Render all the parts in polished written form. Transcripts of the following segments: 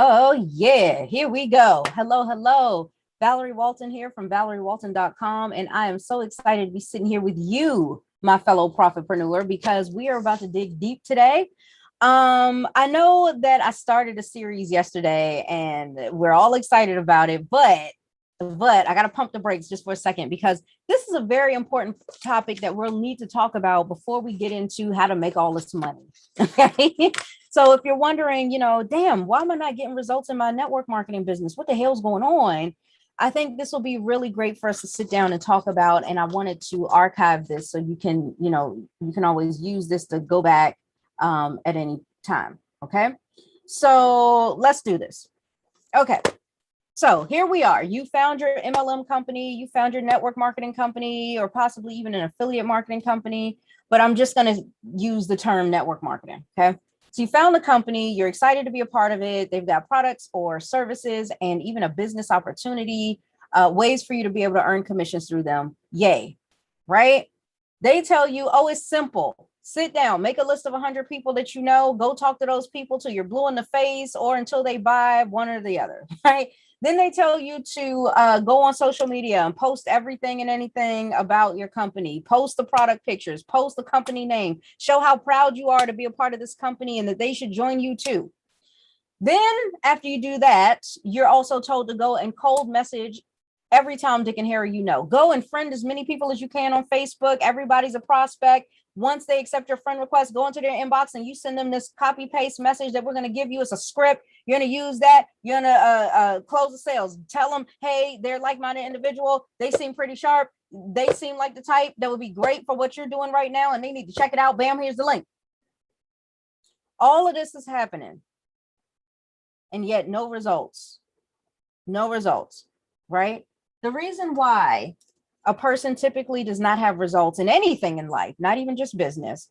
Oh, yeah. Here we go. Hello, hello. Valerie Walton here from ValerieWalton.com. And I am so excited to be sitting here with you, my fellow profitpreneur, because we are about to dig deep today. I know that I started a series yesterday and we're all excited about it, but I got to pump the brakes just for a second because this is a very important topic that we'll need to talk about before we get into how to make all this money. Okay. So if you're wondering, damn, why am I not getting results in my network marketing business? What the hell's going on? I think this will be really great for us to sit down and talk about. And I wanted to archive this so you can always use this to go back at any time. Okay. So let's do this. Okay. So here we are. You found your MLM company, you found your network marketing company, or possibly even an affiliate marketing company, but I'm just going to use the term network marketing. Okay. So you found the company, you're excited to be a part of it. They've got products or services and even a business opportunity, ways for you to be able to earn commissions through them. Yay. Right. They tell you, oh, it's simple. Sit down, make a list of 100 people that you know, go talk to those people till you're blue in the face or until they buy one or the other. Right. Then they tell you to go on social media and post everything and anything about your company, post the product pictures, post the company name, show how proud you are to be a part of this company and that they should join you too. Then after you do that, you're also told to go and cold message every Tom, Dick, and Harry go and friend as many people as you can on Facebook. Everybody's a prospect. Once they accept your friend request, go into their inbox and you send them this copy paste message that we're going to give you. It's a script. You're going to use that. You're going to close the sales. Tell them, hey, they're like-minded individual. They seem pretty sharp. They seem like the type that would be great for what you're doing right now. And they need to check it out. Bam, here's the link. All of this is happening. And yet no results, right? The reason why a person typically does not have results in anything in life, not even just business,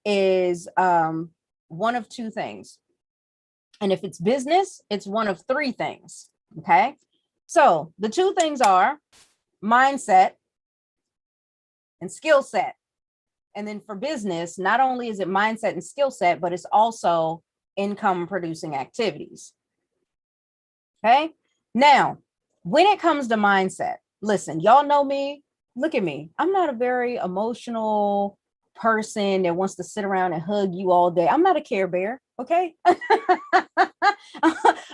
is one of two things. And if it's business, it's one of three things. Okay. So the two things are mindset and skill set. And then for business, not only is it mindset and skill set, but it's also income producing activities. Okay. Now, when it comes to mindset, listen, y'all know me. Look at me. I'm not a very emotional person that wants to sit around and hug you all day. I'm not a Care Bear. Okay.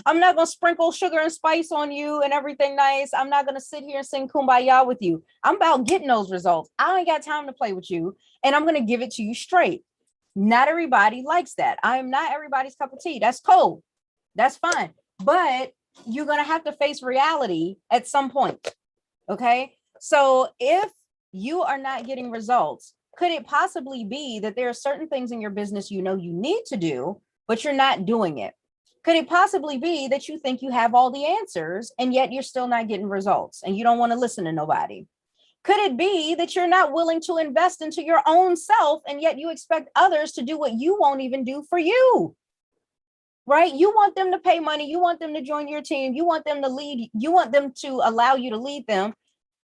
I'm not going to sprinkle sugar and spice on you and everything nice. I'm not going to sit here and sing kumbaya with you. I'm about getting those results. I ain't got time to play with you. And I'm going to give it to you straight. Not everybody likes that. I am not everybody's cup of tea. That's cool. That's fine. But you're going to have to face reality at some point. Okay. So if you are not getting results, could it possibly be that there are certain things in your business you need to do, but you're not doing it? Could it possibly be that you think you have all the answers and yet you're still not getting results and you don't want to listen to nobody? Could it be that you're not willing to invest into your own self and yet you expect others to do what you won't even do for you? Right? You want them to pay money. You want them to join your team. You want them to lead. You want them to allow you to lead them.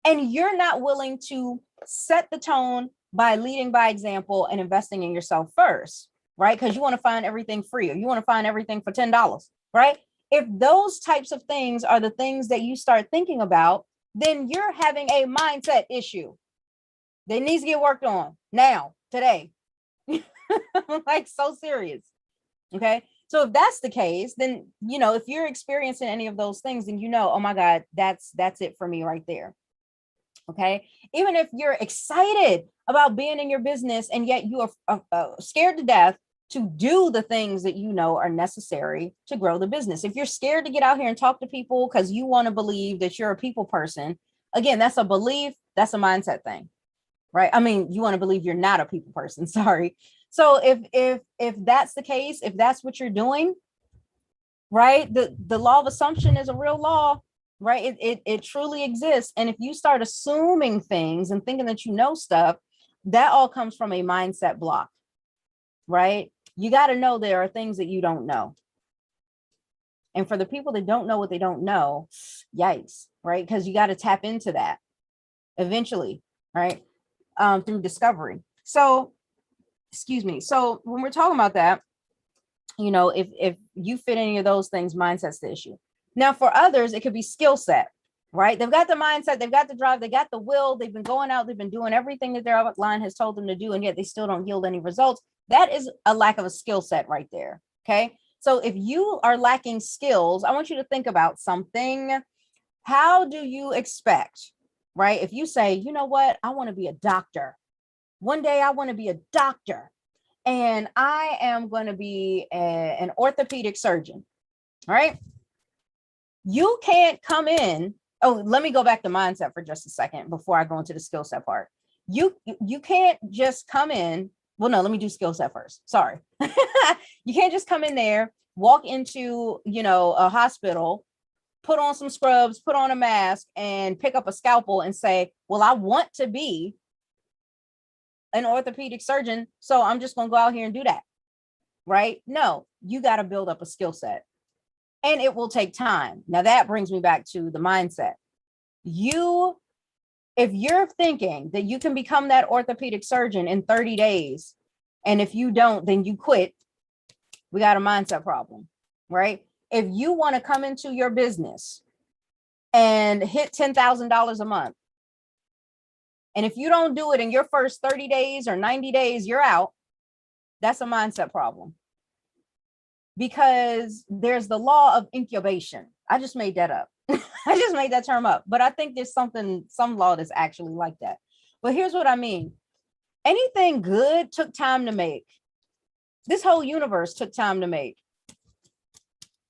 And you're not willing to set the tone by leading by example and investing in yourself first, right? Because you want to find everything free or you want to find everything for $10, right? If those types of things are the things that you start thinking about, then you're having a mindset issue that needs to get worked on now, today. Like so serious. Okay. So if that's the case, then, if you're experiencing any of those things, then oh my God, that's it for me right there. Okay. Even if you're excited about being in your business and yet you are scared to death to do the things that are necessary to grow the business. If you're scared to get out here and talk to people because you want to believe that you're a people person, again, that's a belief, that's a mindset thing, right? I mean, you want to believe you're not a people person, sorry. So if that's the case, if that's what you're doing, right? The law of assumption is a real law, right? It truly exists. And if you start assuming things and thinking that you know stuff, that all comes from a mindset block, right? You got to know there are things that you don't know. And for the people that don't know what they don't know, yikes, right? Because you got to tap into that eventually, right? Through discovery. So, excuse me. So when we're talking about that, You know, if you fit any of those things, mindset's the issue. Now, for others, it could be skill set, right? They've got the mindset, they've got the drive, they got the will, they've been going out, they've been doing everything that their outline has told them to do, and yet they still don't yield any results. That is a lack of a skill set right there. Okay. So if you are lacking skills, I want you to think about something. How do you expect, right? If you say, you know what, I want to be a doctor. One day I want to be a doctor and I am going to be an orthopedic surgeon, right? You can't come in. Oh, let me go back to mindset for just a second before I go into the skill set part. You can't just come in. Well, no, let me do skill set first. Sorry. You can't just come in there, walk into, a hospital, put on some scrubs, put on a mask, and pick up a scalpel and say, well, I want to be an orthopedic surgeon, so I'm just going to go out here and do that. Right? No, you got to build up a skill set, and it will take time. Now that brings me back to the mindset. If you're thinking that you can become that orthopedic surgeon in 30 days, and if you don't, then you quit, we got a mindset problem, right? If you want to come into your business and hit $10,000 a month, and if you don't do it in your first 30 days or 90 days, you're out. That's a mindset problem. Because there's the law of incubation. I just made that up. I just made that term up. But I think there's some law that's actually like that. But here's what I mean. Anything good took time to make. This whole universe took time to make.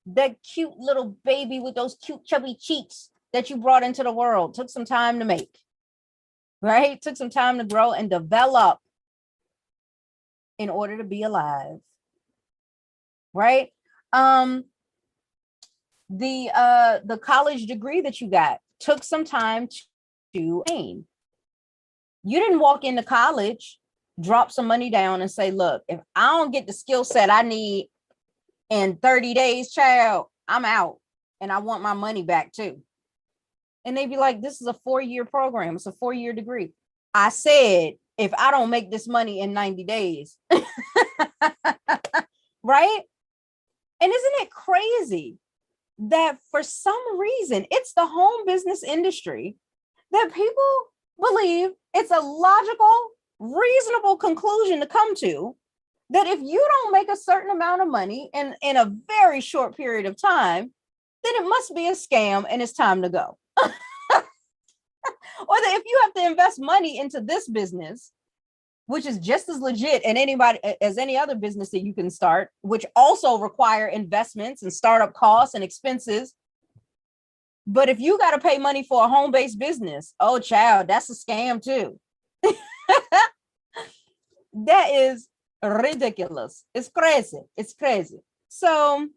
That cute little baby with those cute chubby cheeks that you brought into the world took some time to make. Right? Took some time to grow and develop in order to be alive. Right? The college degree that you got took some time to gain. You didn't walk into college, drop some money down and say, look, if I don't get the skill set I need in 30 days, child, I'm out and I want my money back too. And they'd be like, this is a 4-year program. It's a 4-year degree. I said, if I don't make this money in 90 days, right? And isn't it crazy that for some reason, it's the home business industry that people believe it's a logical, reasonable conclusion to come to that if you don't make a certain amount of money in a very short period of time, then it must be a scam and it's time to go. Or that if you have to invest money into this business, which is just as legit as any other business that you can start, which also require investments and startup costs and expenses. But if you got to pay money for a home-based business, oh child, that's a scam too. That is ridiculous. It's crazy. It's crazy. So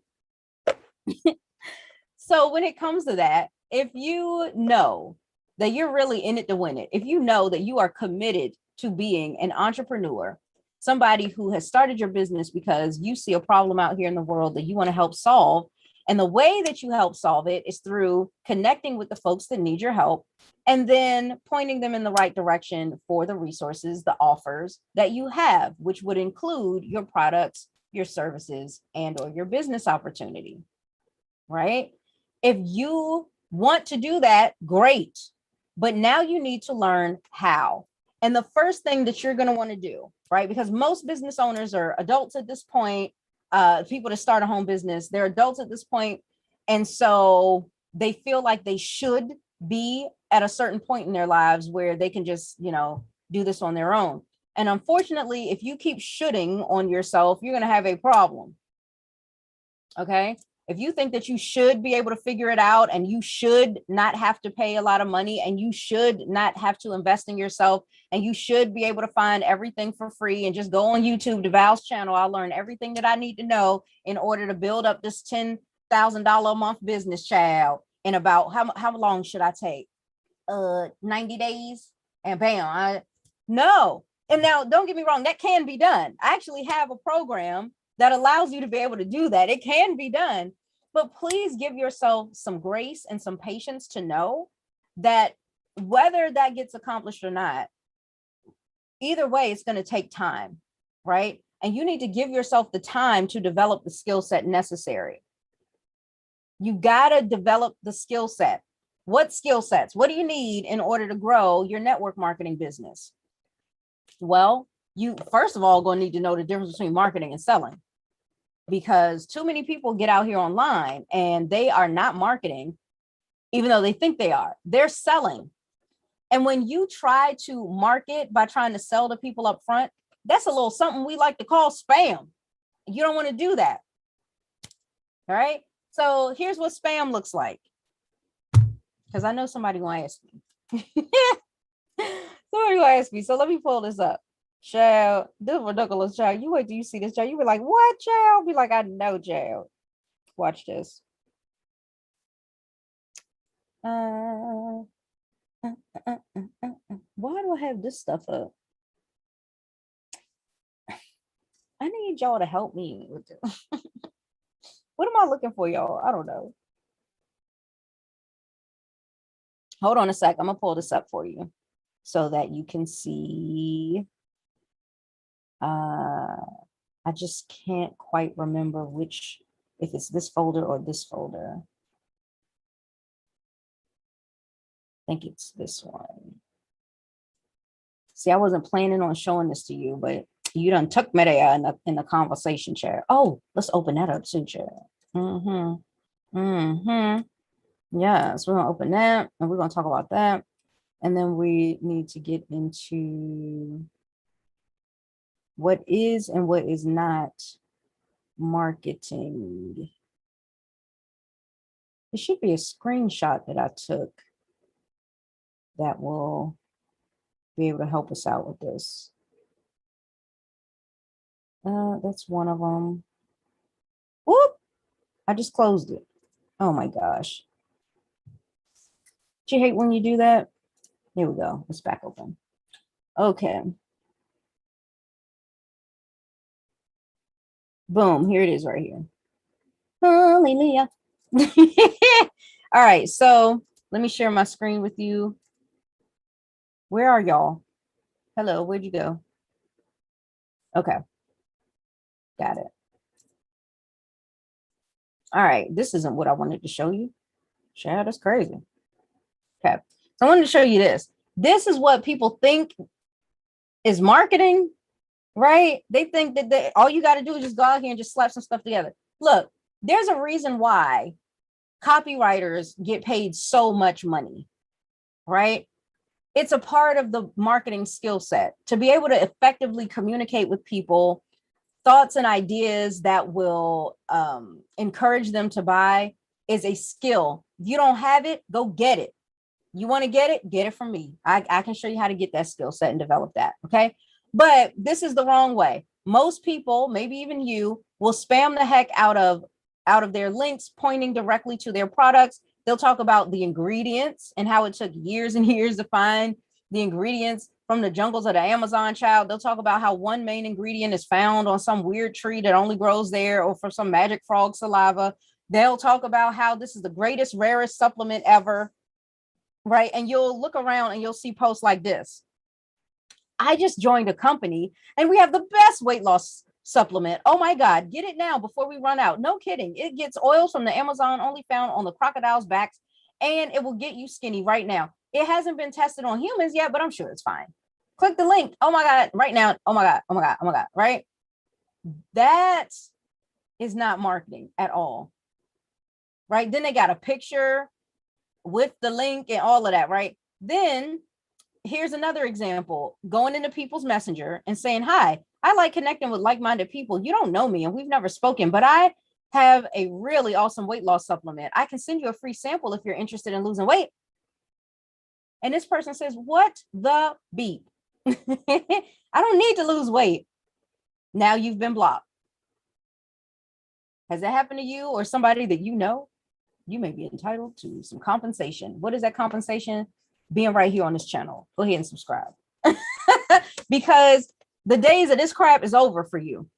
when it comes to that, if you know that you're really in it to win it, if you know that you are committed to being an entrepreneur, somebody who has started your business because you see a problem out here in the world that you want to help solve, and the way that you help solve it is through connecting with the folks that need your help and then pointing them in the right direction for the resources, the offers that you have, which would include your products, your services, and or your business opportunity, right? If you want to do that, great. But now you need to learn how. And the first thing that you're going to want to do, right? Because most business owners are adults at this point. People that start a home business, they're adults at this point. And so they feel like they should be at a certain point in their lives where they can just, do this on their own. And unfortunately, if you keep shooting on yourself, you're going to have a problem. Okay. If you think that you should be able to figure it out and you should not have to pay a lot of money and you should not have to invest in yourself and you should be able to find everything for free and just go on YouTube to Val's channel, I'll learn everything that I need to know in order to build up this $10,000 a month business, child. And about how long should I take? 90 days and bam. No. And now don't get me wrong, that can be done. I actually have a program that allows you to be able to do that. It can be done, but please give yourself some grace and some patience to know that whether that gets accomplished or not, either way, it's going to take time, right? and you need to give yourself the time to develop the skill set necessary. You got to develop the skill set. What skill sets? What do you need in order to grow your network marketing business? Well, you first of all going to need to know the difference between marketing and selling, because too many people get out here online and they are not marketing, even though they think they are. They're selling. And when you try to market by trying to sell to people up front, that's a little something we like to call spam. You don't want to do that. All right. So here's what spam looks like. Because I know somebody will ask me. Somebody will ask me. So let me pull this up. Child, this ridiculous, child. You wait till you see this, child. You be like, what, child? Be like, I know, child. Watch this. Why do I have this stuff up? I need y'all to help me with this. What am I looking for, y'all? I don't know. Hold on a sec. I'm gonna pull this up for you so that you can see. I just can't quite remember which, if it's this folder or this folder. I think it's this one. See, I wasn't planning on showing this to you, but you done took me there in the conversation chair. Oh, let's open that up too, chair. Yeah, so we're gonna open that and we're gonna talk about that. And then we need to get into what is and what is not marketing. It should be a screenshot that I took that will be able to help us out with this. That's one of them. Whoop! I just closed it. Oh my gosh. Do you hate when you do that? There we go. It's back open. Okay. Boom. Here it is right here. Hallelujah. All right. So let me share my screen with you. Where are y'all? Hello. Where'd you go? Okay. Got it. All right. This isn't what I wanted to show you. Chad, that's crazy. Okay. So I wanted to show you this. This is what people think is marketing, right? They think that all you got to do is just go out here and just slap some stuff together. Look, there's a reason why copywriters get paid so much money, right? It's a part of the marketing skill set to be able to effectively communicate with people thoughts and ideas that will encourage them to buy is a skill. If you don't have it, go get it. You want to get it from me. I can show you how to get that skill set and develop that. Okay. But this is the wrong way. Most people, maybe even you, will spam the heck out of their links pointing directly to their products. They'll talk about the ingredients and how it took years and years to find the ingredients from the jungles of the Amazon, child. They'll talk about how one main ingredient is found on some weird tree that only grows there, or from some magic frog saliva. They'll talk about how this is the greatest, rarest supplement ever, right? And you'll look around and you'll see posts like this. I just joined a company and we have the best weight loss supplement. Oh my God, get it now before we run out. No kidding. It gets oils from the Amazon, only found on the crocodile's backs, and it will get you skinny right now. It hasn't been tested on humans yet, but I'm sure it's fine. Click the link. Oh my God, right now. Oh my God, oh my God, oh my God, right? That is not marketing at all, right? Then they got a picture with the link and all of that, right? Then here's another example, going into people's messenger and saying, hi, I like connecting with like-minded people. You don't know me and we've never spoken, but I have a really awesome weight loss supplement. I can send you a free sample if you're interested in losing weight. And this person says, what the beep? I don't need to lose weight. Now you've been blocked. Has that happened to you or somebody that you know? You may be entitled to some compensation. What is that compensation? Being right here on this channel. Go ahead and subscribe. Because the days of this crap is over for you.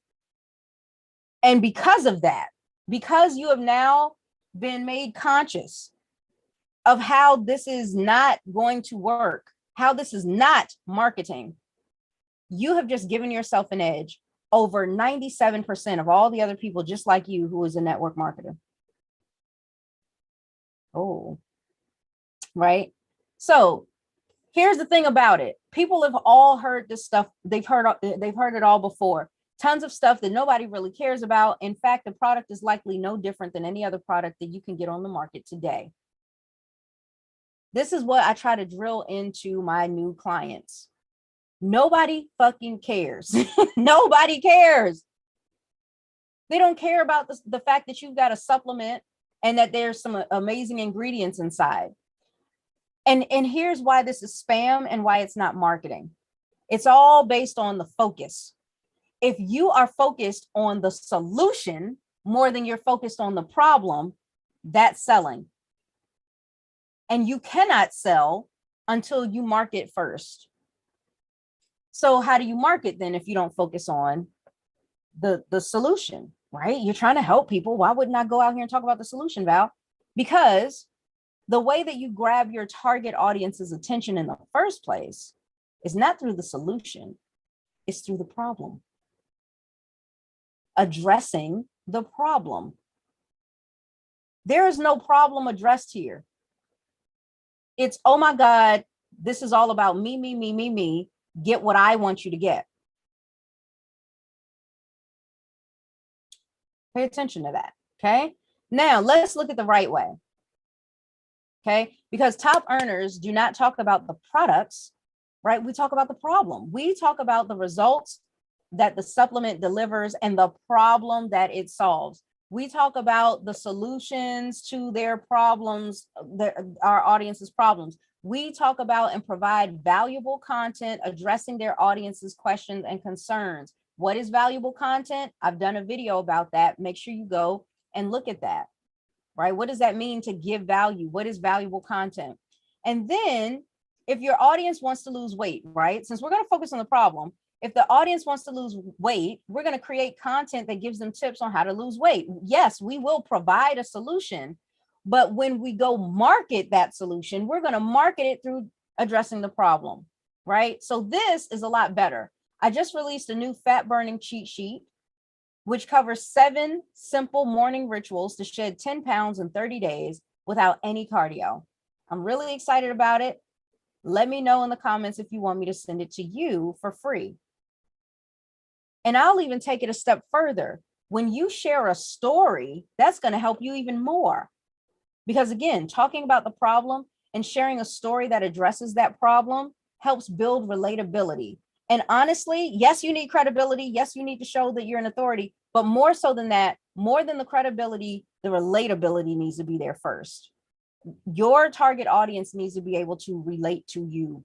And because of that, because you have now been made conscious of how this is not going to work, how this is not marketing, you have just given yourself an edge over 97% of all the other people just like you who is a network marketer. Oh, right. So here's the thing about it. People have all heard this stuff. They've heard it all before. Tons of stuff that nobody really cares about. In fact, the product is likely no different than any other product that you can get on the market today. This is what I try to drill into my new clients. Nobody fucking cares. Nobody cares. They don't care about the fact that you've got a supplement and that there's some amazing ingredients inside. And here's why this is spam and why it's not marketing. It's all based on the focus. If you are focused on the solution more than you're focused on the problem, that's selling. And you cannot sell until you market first. So how do you market then if you don't focus on the solution, right? You're trying to help people. Why wouldn't I go out here and talk about the solution, Val? Because the way that you grab your target audience's attention in the first place is not through the solution, it's through the problem. Addressing the problem. There is no problem addressed here. It's, oh my God, this is all about me, me, me, me, me. Get what I want you to get. Pay attention to that, okay? Now, let's look at the right way, okay? Because top earners do not talk about the products, right? We talk about the problem. We talk about the results that the supplement delivers and the problem that it solves. We talk about the solutions to their problems, our audience's problems. We talk about and provide valuable content addressing their audience's questions and concerns. What is valuable content? I've done a video about that. Make sure you go and look at that, right? What does that mean to give value? What is valuable content? And then if your audience wants to lose weight, right? Since we're going to focus on the problem, if the audience wants to lose weight, we're going to create content that gives them tips on how to lose weight. Yes, we will provide a solution, but when we go market that solution, we're going to market it through addressing the problem, right? So this is a lot better. I just released a new fat burning cheat sheet, which covers 7 simple morning rituals to shed 10 pounds in 30 days without any cardio. I'm really excited about it. Let me know in the comments if you want me to send it to you for free. And I'll even take it a step further. When you share a story, that's going to help you even more. Because again, talking about the problem and sharing a story that addresses that problem helps build relatability. And honestly, yes, you need credibility. Yes, you need to show that you're an authority, but more so than that, more than the credibility, the relatability needs to be there first. Your target audience needs to be able to relate to you.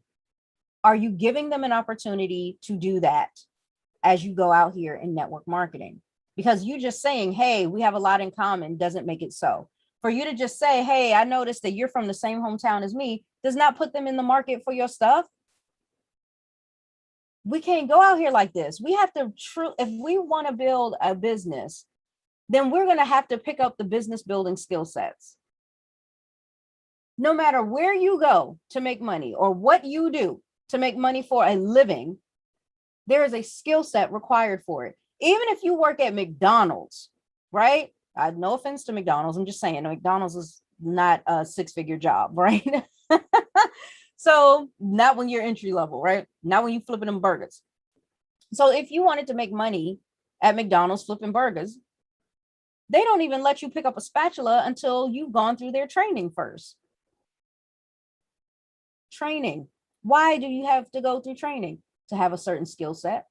Are you giving them an opportunity to do that as you go out here in network marketing? Because you just saying, hey, we have a lot in common doesn't make it so. For you to just say, hey, I noticed that you're from the same hometown as me, does not put them in the market for your stuff. We can't go out here like this. We have to if we want to build a business, then we're going to have to pick up the business building skill sets. No matter where you go to make money or what you do to make money for a living, there is a skill set required for it. Even if you work at McDonald's, right? No offense to McDonald's. I'm just saying McDonald's is not a 6-figure job, right? So not when you're entry level, right? Not when you flipping them burgers. So if you wanted to make money at McDonald's flipping burgers, they don't even let you pick up a spatula until you've gone through their training first. Training. Why do you have to go through training? To have a certain skill set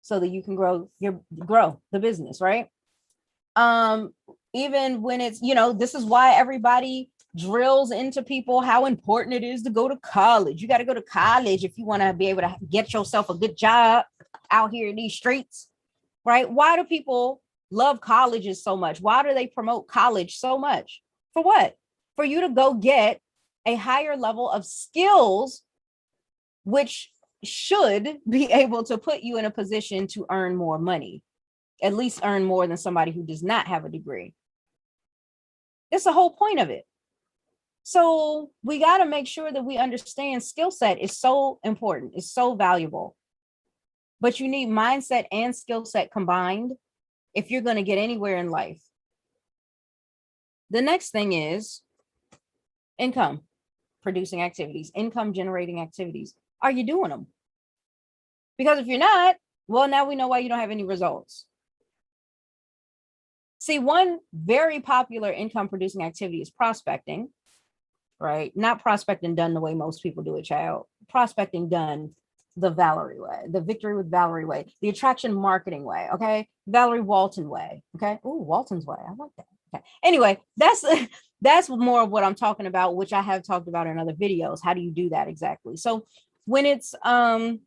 so that you can grow the business, right? Even when it's, this is why everybody drills into people how important it is to go to college. You got to go to college if you want to be able to get yourself a good job out here in these streets, right? Why do people love colleges so much? Why do they promote college so much? For what? For you to go get a higher level of skills, which should be able to put you in a position to earn more money, at least earn more than somebody who does not have a degree. That's the whole point of it. So we got to make sure that we understand skill set is so important. It's so valuable. but you need mindset and skill set combined if you're going to get anywhere in life. The next thing is income producing activities, income generating activities. Are you doing them? Because if you're not, well, now we know why you don't have any results. See, one very popular income producing activity is prospecting, right? Not prospecting done the way most people do it, child. Prospecting done the Valerie way, the Victory with Valerie way, the attraction marketing way, okay? Valerie Walton way, okay? Ooh, Walton's way, I like that. Okay. Anyway, that's more of what I'm talking about, which I have talked about in other videos. How do you do that exactly? So when it's when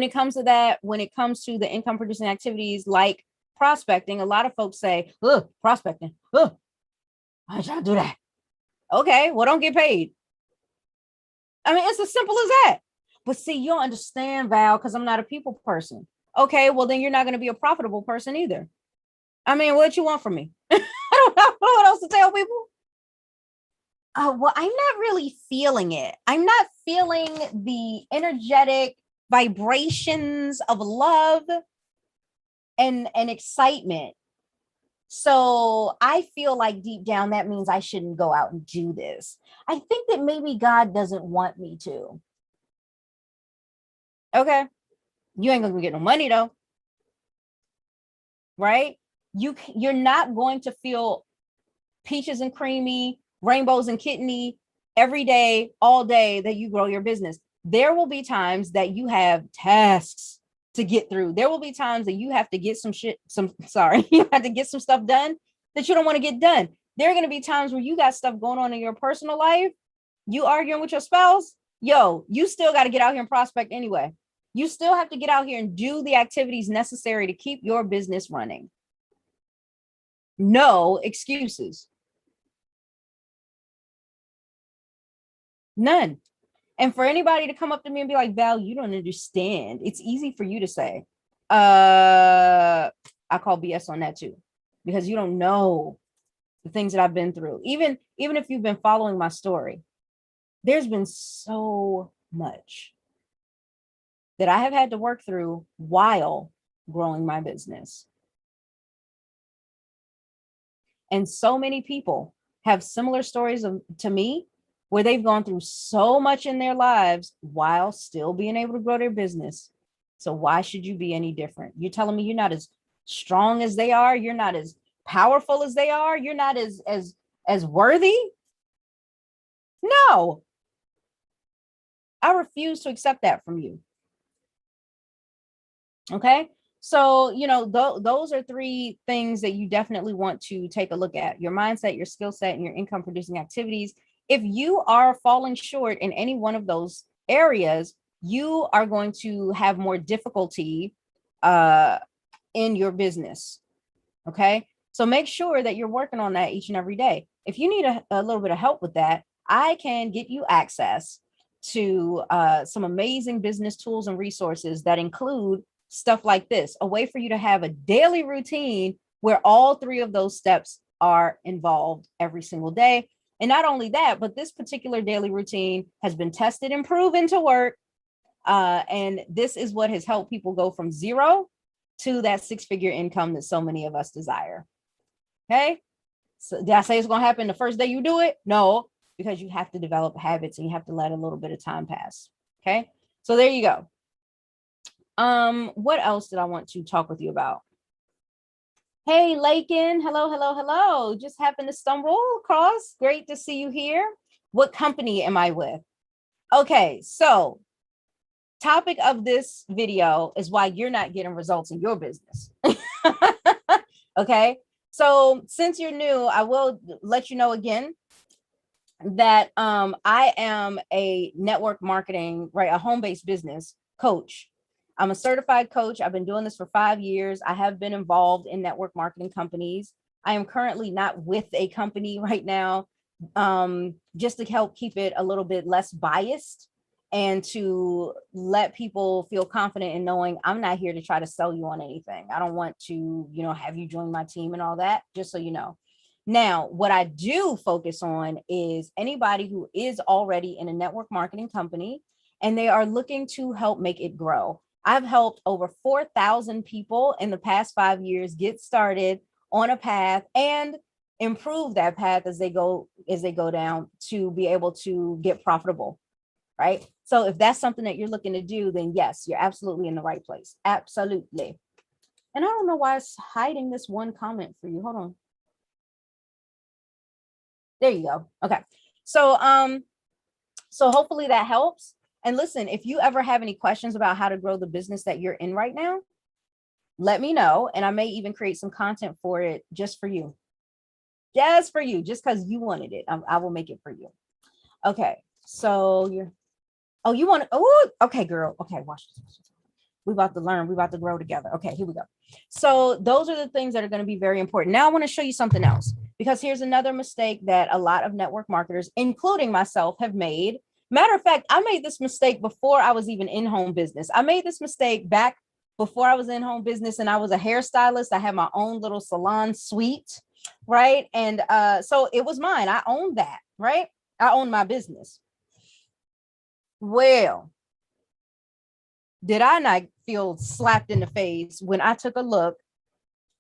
it comes to that, when it comes to the income producing activities like prospecting, a lot of folks say, "Oh, prospecting, oh, I ain't trying to do that." Okay, well, don't get paid. I mean, it's as simple as that. But see, you don't understand, Val, because I'm not a people person. Okay, well, then you're not going to be a profitable person either. I mean, what you want from me? I don't know what else to tell people. Well, I'm not really feeling it. I'm not feeling the energetic vibrations of love and excitement. So I feel like deep down that means I shouldn't go out and do this. I think that maybe God doesn't want me to. Okay. You ain't gonna get no money though. Right? You're not going to feel peaches and creamy, rainbows and kidney every day, all day that you grow your business. There will be times that you have tasks to get through. There will be times that you have to get you have to get some stuff done that you don't want to get done. There are going to be times where you got stuff going on in your personal life. You arguing with your spouse. Yo, you still got to get out here and prospect anyway. You still have to get out here and do the activities necessary to keep your business running. No excuses. None. And for anybody to come up to me and be like, Val, you don't understand. It's easy for you to say. I call BS on that too, because you don't know the things that I've been through. Even if you've been following my story, there's been so much that I have had to work through while growing my business. And so many people have similar stories to me where they've gone through so much in their lives while still being able to grow their business. So why should you be any different? You're telling me you're not as strong as they are? You're not as powerful as they are? You're not as worthy? No. I refuse to accept that from you. Okay? So, those are three things that you definitely want to take a look at: your mindset, your skill set, and your income producing activities. If you are falling short in any one of those areas, you are going to have more difficulty in your business. Okay. So make sure that you're working on that each and every day. If you need a little bit of help with that, I can get you access to some amazing business tools and resources that include stuff like this, a way for you to have a daily routine where all three of those steps are involved every single day. And not only that, but this particular daily routine has been tested and proven to work. And this is what has helped people go from zero to that six-figure income that so many of us desire. Okay. So did I say it's going to happen the first day you do it? No, because you have to develop habits and you have to let a little bit of time pass. Okay. So there you go. What else did I want to talk with you about? Hey, Lakin. Hello. Just happened to stumble across. Great to see you here. What company am I with? Okay, so topic of this video is why you're not getting results in your business. Okay, so since you're new, I will let you know again that I am a network marketing, right, a home-based business coach. I'm a certified coach. I've been doing this for 5 years. I have been involved in network marketing companies. I am currently not with a company right now, just to help keep it a little bit less biased and to let people feel confident in knowing I'm not here to try to sell you on anything. I don't want to, have you join my team and all that, just so you know. Now, what I do focus on is anybody who is already in a network marketing company and they are looking to help make it grow. I've helped over 4,000 people in the past 5 years get started on a path and improve that path as they go down to be able to get profitable, right? So if that's something that you're looking to do, then yes, you're absolutely in the right place. Absolutely. And I don't know why it's hiding this one comment for you. Hold on. There you go. Okay. So hopefully that helps. And listen, if you ever have any questions about how to grow the business that you're in right now, let me know. And I may even create some content for it just for you. Just for you, just because you wanted it. I will make it for you. Okay. So you want to, okay, girl. Okay, watch this. We're about to learn. We're about to grow together. Okay, here we go. So those are the things that are going to be very important. Now I want to show you something else, because here's another mistake that a lot of network marketers, including myself, have made. Matter of fact, I made this mistake before I was even in home business. I made this mistake back before I was in home business, and I was a hairstylist. I had my own little salon suite, right? And so it was mine. I owned that, right? I owned my business. Well, did I not feel slapped in the face when I took a look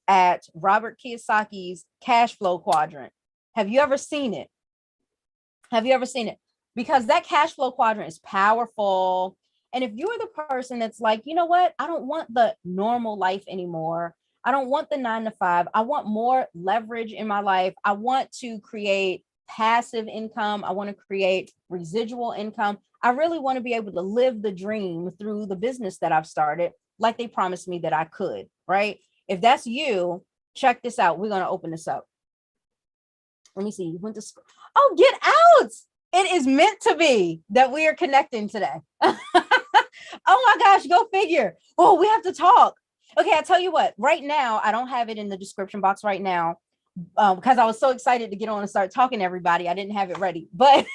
at Robert Kiyosaki's cash flow quadrant? Have you ever seen it? Have you ever seen it? Because that cash flow quadrant is powerful. And if you're the person that's like, you know what, I don't want the normal life anymore. I don't want the 9 to 5. I want more leverage in my life. I want to create passive income. I want to create residual income. I really want to be able to live the dream through the business that I've started, like they promised me that I could, right? If that's you, check this out. We're going to open this up. Let me see. You went to school. Oh, get out. It is meant to be that we are connecting today. Oh my gosh, go figure. Oh, we have to talk. Okay, I tell you what, right now, I don't have it in the description box right now because I was so excited to get on and start talking to everybody. I didn't have it ready. But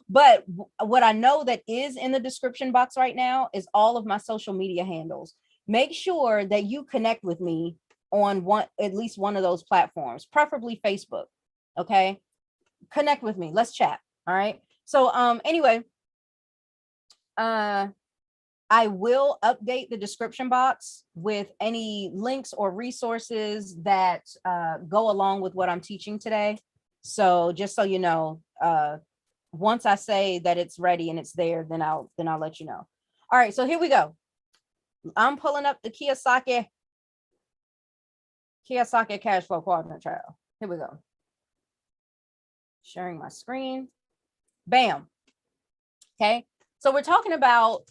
but what I know that is in the description box right now is all of my social media handles. Make sure that you connect with me on at least one of those platforms, preferably Facebook. Okay, connect with me. Let's chat. All right. So anyway, I will update the description box with any links or resources that go along with what I'm teaching today. So just so you know, once I say that it's ready and it's there, then I'll let you know. All right, so here we go. I'm pulling up the Kiyosaki cash flow quadrant trial. Here we go. Sharing my screen. Bam. Okay. So we're talking about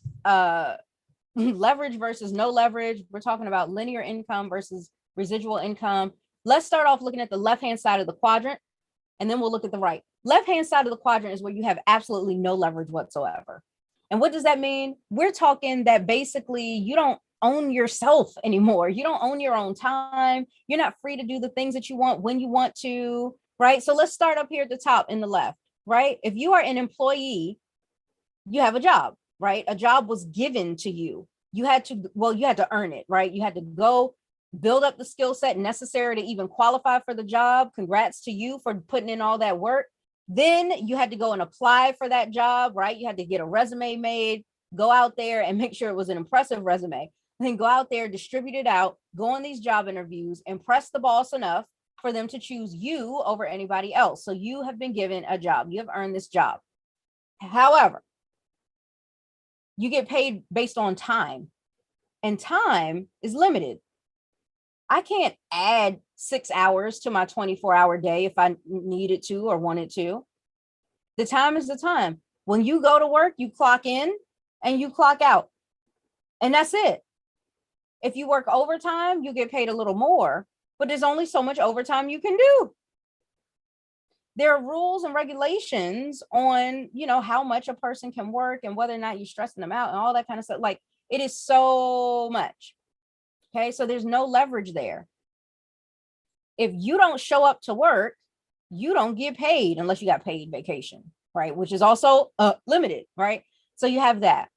leverage versus no leverage. We're talking about linear income versus residual income. Let's start off looking at the left-hand side of the quadrant, and then we'll look at the right. Left-hand side of the quadrant is where you have absolutely no leverage whatsoever. And what does that mean? We're talking that basically you don't own yourself anymore. You don't own your own time. You're not free to do the things that you want when you want to, right? So let's start up here at the top in the left, right? If you are an employee, you have a job, right? A job was given to you. You had to earn it, right? You had to go build up the skill set necessary to even qualify for the job. Congrats to you for putting in all that work. Then you had to go and apply for that job, right? You had to get a resume made, go out there and make sure it was an impressive resume. And then go out there, distribute it out, go on these job interviews, impress the boss enough for them to choose you over anybody else. So you have been given a job. You have earned this job. However, you get paid based on time, and time is limited. I can't add 6 hours to my 24-hour day if I needed to or wanted to. The time is the time. When you go to work, you clock in and you clock out, and that's it. If you work overtime, you get paid a little more, but there's only so much overtime you can do. There are rules and regulations on, how much a person can work and whether or not you're stressing them out and all that kind of stuff. Like, it is so much. Okay. So there's no leverage there. If you don't show up to work, you don't get paid unless you got paid vacation, right? Which is also limited, right? So you have that.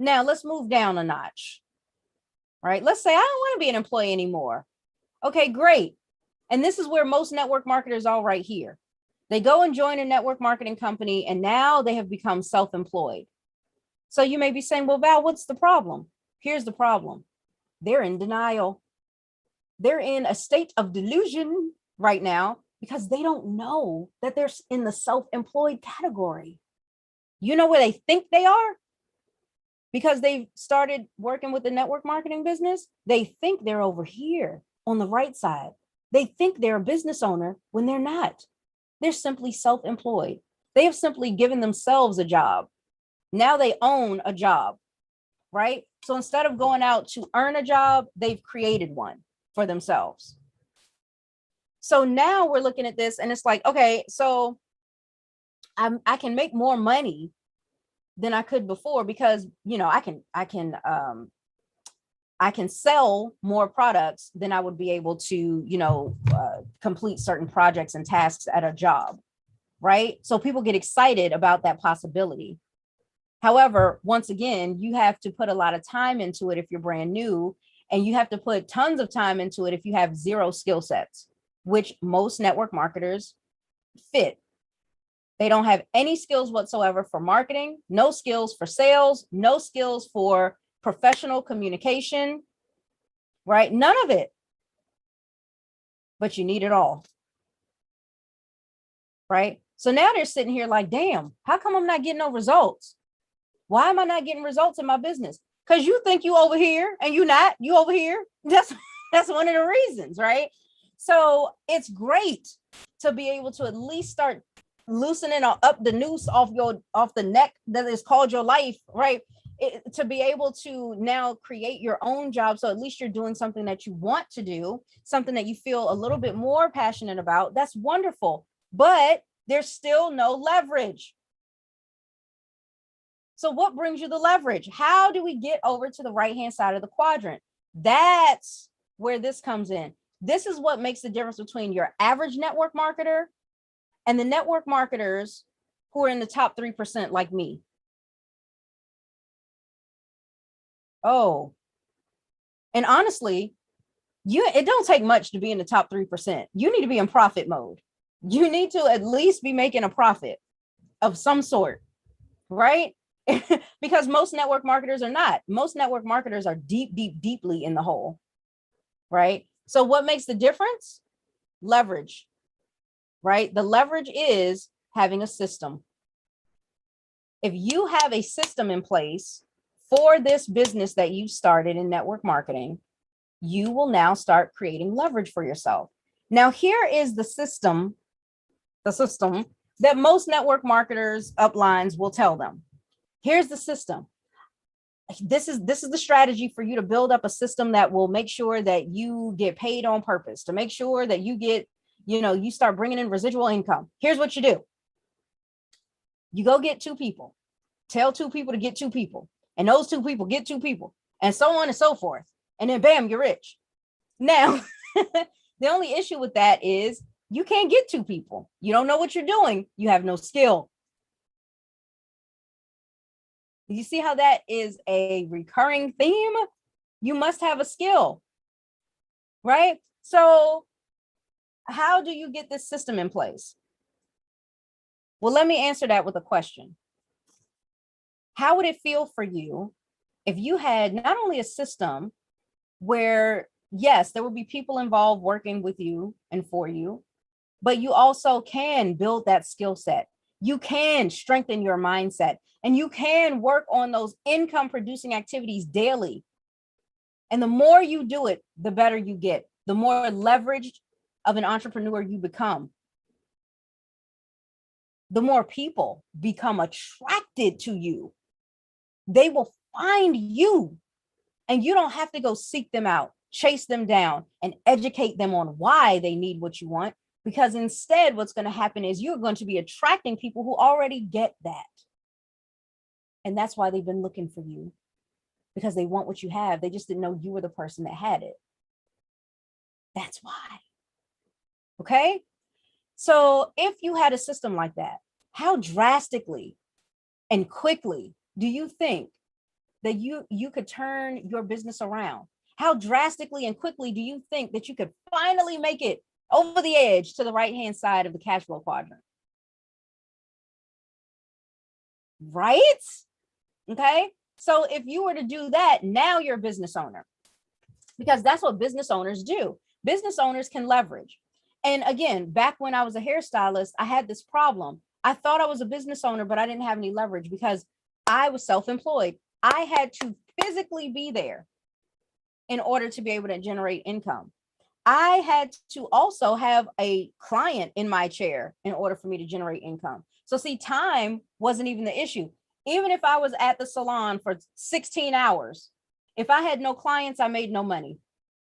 Now let's move down a notch, right? Let's say I don't want to be an employee anymore. Okay, great. And this is where most network marketers are right here. They go and join a network marketing company, and now they have become self-employed. So you may be saying, well, Val, what's the problem? Here's the problem. They're in denial. They're in a state of delusion right now because they don't know that they're in the self-employed category. You know where they think they are? Because they've started working with the network marketing business. They think they're over here on the right side. They think they're a business owner when they're not. They're simply self-employed. They have simply given themselves a job. Now they own a job, right? So instead of going out to earn a job, they've created one for themselves. So now we're looking at this and it's like, okay, so I can make more money than I could before because, you know, I can sell more products than I would be able to, you know, complete certain projects and tasks at a job, right? So people get excited about that possibility. However, once again, you have to put a lot of time into it if you're brand new, and you have to put tons of time into it if you have zero skill sets, which most network marketers fit. They don't have any skills whatsoever for marketing, no skills for sales, no skills for professional communication, right? None of it. But you need it all, right? So now they're sitting here like, damn, how come I'm not getting no results? Why am I not getting results in my business? Because you think you over here and you not, you over here. That's one of the reasons, right? So it's great to be able to at least start loosening up the noose off the neck that is called your life, right? To be able to now create your own job. So at least you're doing something that you want to do, something that you feel a little bit more passionate about. That's wonderful, but there's still no leverage. So what brings you the leverage? How do we get over to the right-hand side of the quadrant? That's where this comes in. This is what makes the difference between your average network marketer and the network marketers who are in the top 3% like me. Oh, and honestly, it don't take much to be in the top 3%. You need to be in profit mode. You need to at least be making a profit of some sort, right? Because most network marketers are not. Most network marketers are deeply in the hole, right? So what makes the difference? Leverage, right? The leverage is having a system. If you have a system in place for this business that you started in network marketing, you will now start creating leverage for yourself. Now, here is the system that most network marketers uplines will tell them. Here's the system. This is the strategy for you to build up a system that will make sure that you get paid on purpose, to make sure that you get, you start bringing in residual income. Here's what you do. You go get 2 people, tell 2 people to get 2 people, and those 2 people get 2 people, and so on and so forth. And then bam, you're rich. Now, the only issue with that is you can't get 2 people. You don't know what you're doing. You have no skill. You see how that is a recurring theme? You must have a skill, right? So how do you get this system in place? Well, let me answer that with a question. How would it feel for you if you had not only a system where, yes, there will be people involved working with you and for you, but you also can build that skill set. You can strengthen your mindset, and you can work on those income producing activities daily. And the more you do it, the better you get, the more leveraged of an entrepreneur you become. The more people become attracted to you. They will find you, and you don't have to go seek them out, chase them down, and educate them on why they need what you want. Because instead, what's going to happen is you're going to be attracting people who already get that. And that's why they've been looking for you, because they want what you have. They just didn't know you were the person that had it. That's why. Okay. So if you had a system like that, how drastically and quickly do you think that you could turn your business around? How drastically and quickly do you think that you could finally make it over the edge to the right-hand side of the cash flow quadrant? Right? Okay. So if you were to do that, now you're a business owner, because that's what business owners do. Business owners can leverage. And again, back when I was a hairstylist, I had this problem. I thought I was a business owner, but I didn't have any leverage because I was self-employed. I had to physically be there in order to be able to generate income. I had to also have a client in my chair in order for me to generate income. So see, time wasn't even the issue. Even if I was at the salon for 16 hours, if I had no clients, I made no money.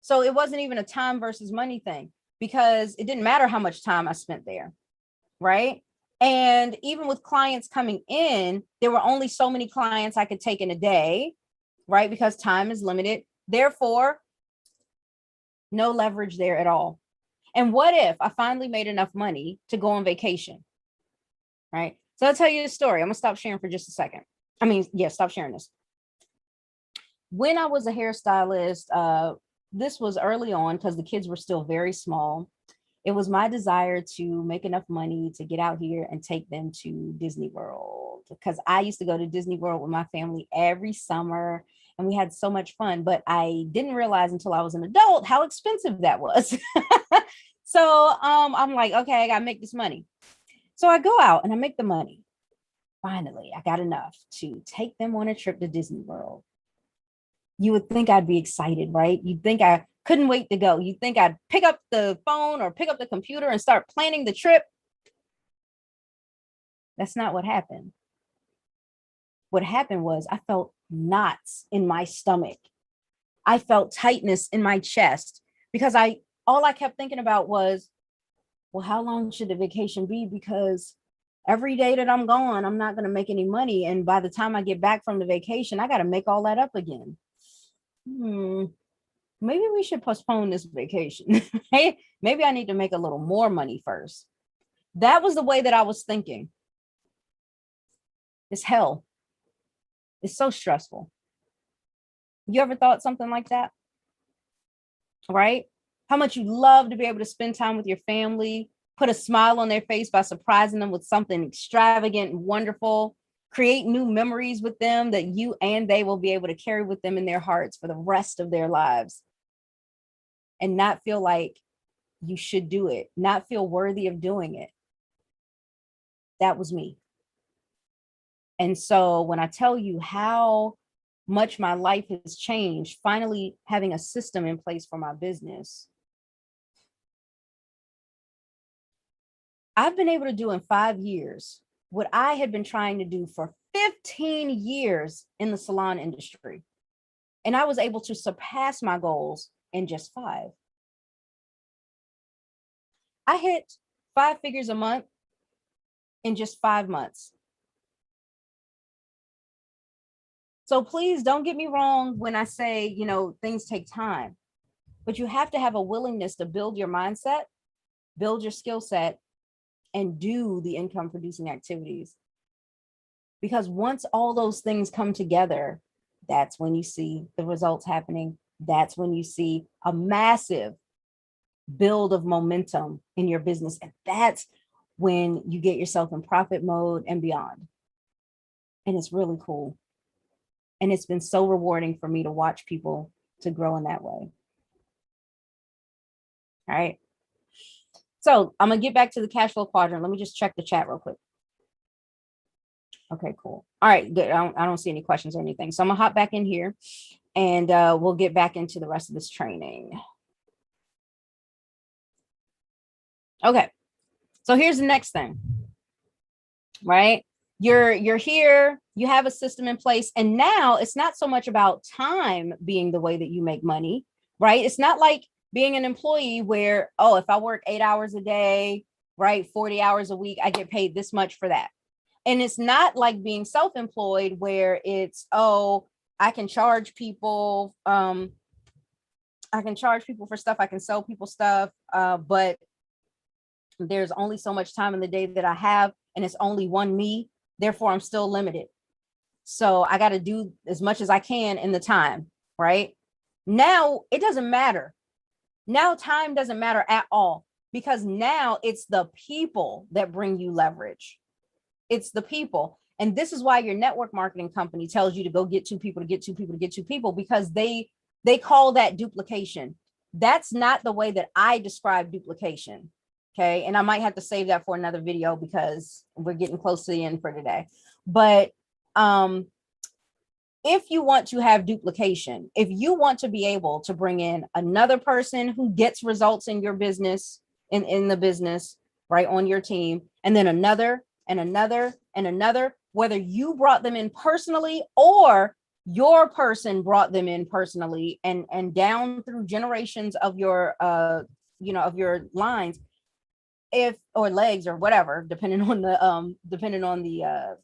So it wasn't even a time versus money thing, because it didn't matter how much time I spent there, right? And even with clients coming in, there were only so many clients I could take in a day, right? Because time is limited. Therefore, no leverage there at all. And what if I finally made enough money to go on vacation, right? So I'll tell you a story. I'm gonna stop sharing for just a second. I mean, yeah, stop sharing this. When I was a hairstylist, this was early on because the kids were still very small. It was my desire to make enough money to get out here and take them to Disney World, because I used to go to Disney World with my family every summer and we had so much fun, but I didn't realize until I was an adult how expensive that was. So I'm like, okay, I gotta make this money. So I go out and I make the money. Finally, I got enough to take them on a trip to Disney World. You would think I'd be excited, right? You'd think I couldn't wait to go. You'd think I'd pick up the phone or pick up the computer and start planning the trip. That's not what happened. What happened was I felt knots in my stomach. I felt tightness in my chest because all I kept thinking about was, well, how long should the vacation be? Because every day that I'm gone, I'm not going to make any money. And by the time I get back from the vacation, I got to make all that up again. Maybe we should postpone this vacation. Maybe I need to make a little more money first. That was the way that I was thinking. It's hell. It's so stressful. You ever thought something like that? Right? How much you love to be able to spend time with your family, put a smile on their face by surprising them with something extravagant and wonderful, create new memories with them that you and they will be able to carry with them in their hearts for the rest of their lives, and not feel like you should do it, not feel worthy of doing it. That was me. And so when I tell you how much my life has changed, finally having a system in place for my business, I've been able to do in 5 years what I had been trying to do for 15 years in the salon industry. And I was able to surpass my goals in just 5. I hit 5 figures a month in just 5 months. So please don't get me wrong when I say, things take time, but you have to have a willingness to build your mindset, build your skill set, and do the income producing activities. Because once all those things come together, that's when you see the results happening. That's when you see a massive build of momentum in your business. And that's when you get yourself in profit mode and beyond. And it's really cool. And it's been so rewarding for me to watch people to grow in that way. All right. So I'm going to get back to the cash flow quadrant. Let me just check the chat real quick. Okay, cool. All right, good. I don't see any questions or anything. So I'm going to hop back in here and we'll get back into the rest of this training. Okay. So here's the next thing, right? You're here, you have a system in place, and now it's not so much about time being the way that you make money, right? It's not like being an employee where, oh, if I work 8 hours a day, right, 40 hours a week, I get paid this much for that. And it's not like being self-employed where it's, oh, I can charge people, for stuff, I can sell people stuff, but there's only so much time in the day that I have, and it's only one me. Therefore, I'm still limited. So I got to do as much as I can in the time, right? Now, it doesn't matter. Now, time doesn't matter at all, because now it's the people that bring you leverage. It's the people. And this is why your network marketing company tells you to go get 2 people, to get 2 people, to get 2 people, because they call that duplication. That's not the way that I describe duplication. Okay. And I might have to save that for another video because we're getting close to the end for today. But if you want to have duplication, if you want to be able to bring in another person who gets results in your business, in the business, right, on your team, and then another and another and another, whether you brought them in personally or your person brought them in personally, and down through generations of your of your lines, or legs or whatever, depending on the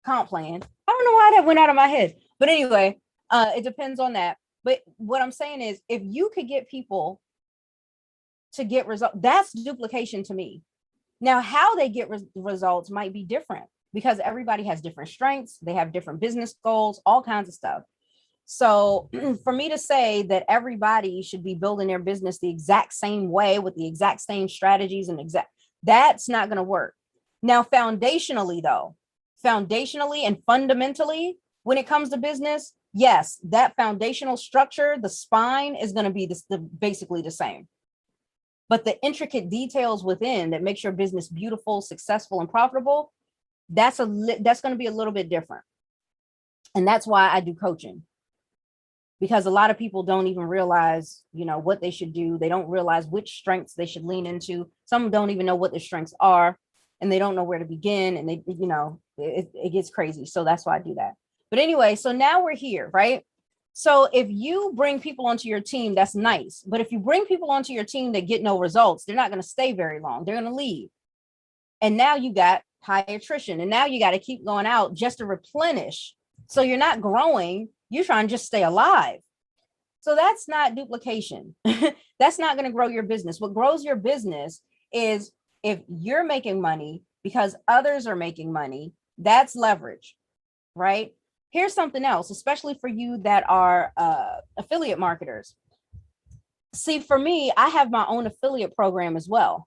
comp plan. I don't know why that went out of my head, but anyway, it depends on that. But what I'm saying is, if you could get people to get results, that's duplication to me. Now, how they get results might be different because everybody has different strengths. They have different business goals, all kinds of stuff. So for me to say that everybody should be building their business the exact same way with the exact same strategies and that's not going to work. Now, foundationally and fundamentally, when it comes to business, yes, that foundational structure, the spine, is going to be basically the same. But the intricate details within that makes your business beautiful, successful, and profitable, that's going to be a little bit different. And that's why I do coaching, because a lot of people don't even realize, what they should do. They don't realize which strengths they should lean into. Some don't even know what their strengths are, and they don't know where to begin. And it gets crazy. So that's why I do that. But anyway, so now we're here, right? So if you bring people onto your team, that's nice. But if you bring people onto your team that get no results, they're not going to stay very long. They're going to leave. And now you got high attrition. And now you got to keep going out just to replenish. So you're not growing. You're trying to just stay alive. So that's not duplication. That's not going to grow your business. What grows your business is if you're making money because others are making money. That's leverage, right? Here's something else, especially for you that are affiliate marketers. See, for me, I have my own affiliate program as well.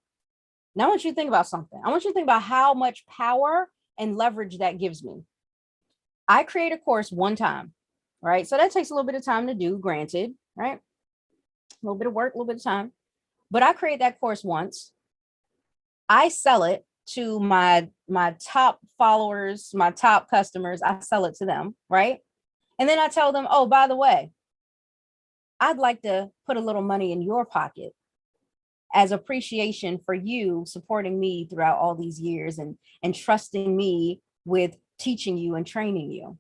Now, I want you to think about something. I want you to think about how much power and leverage that gives me. I create a course one time, right? So that takes a little bit of time to do, granted, right? A little bit of work, a little bit of time. But I create that course once. I sell it to my top followers, my top customers. I sell it to them, right? And then I tell them, oh, by the way, I'd like to put a little money in your pocket as appreciation for you supporting me throughout all these years and trusting me with teaching you and training you.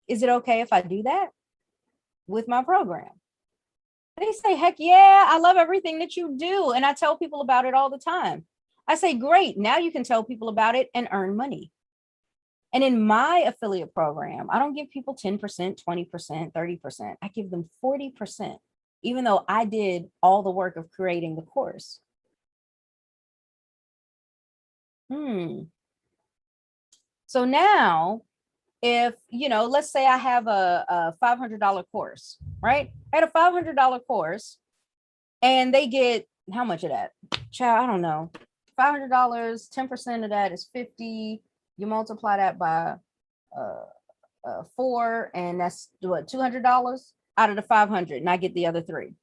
Is it okay if I do that with my program? They say, heck yeah, I love everything that you do. And I tell people about it all the time. I say, great, now you can tell people about it and earn money. And in my affiliate program, I don't give people 10%, 20%, 30%. I give them 40%, even though I did all the work of creating the course. So now, if, let's say I have a $500 course, right? I had a $500 course and they get how much of that? Child, I don't know. $500, 10% of that is 50. You multiply that by 4, and that's what, $200 out of the 500, and I get the other 3.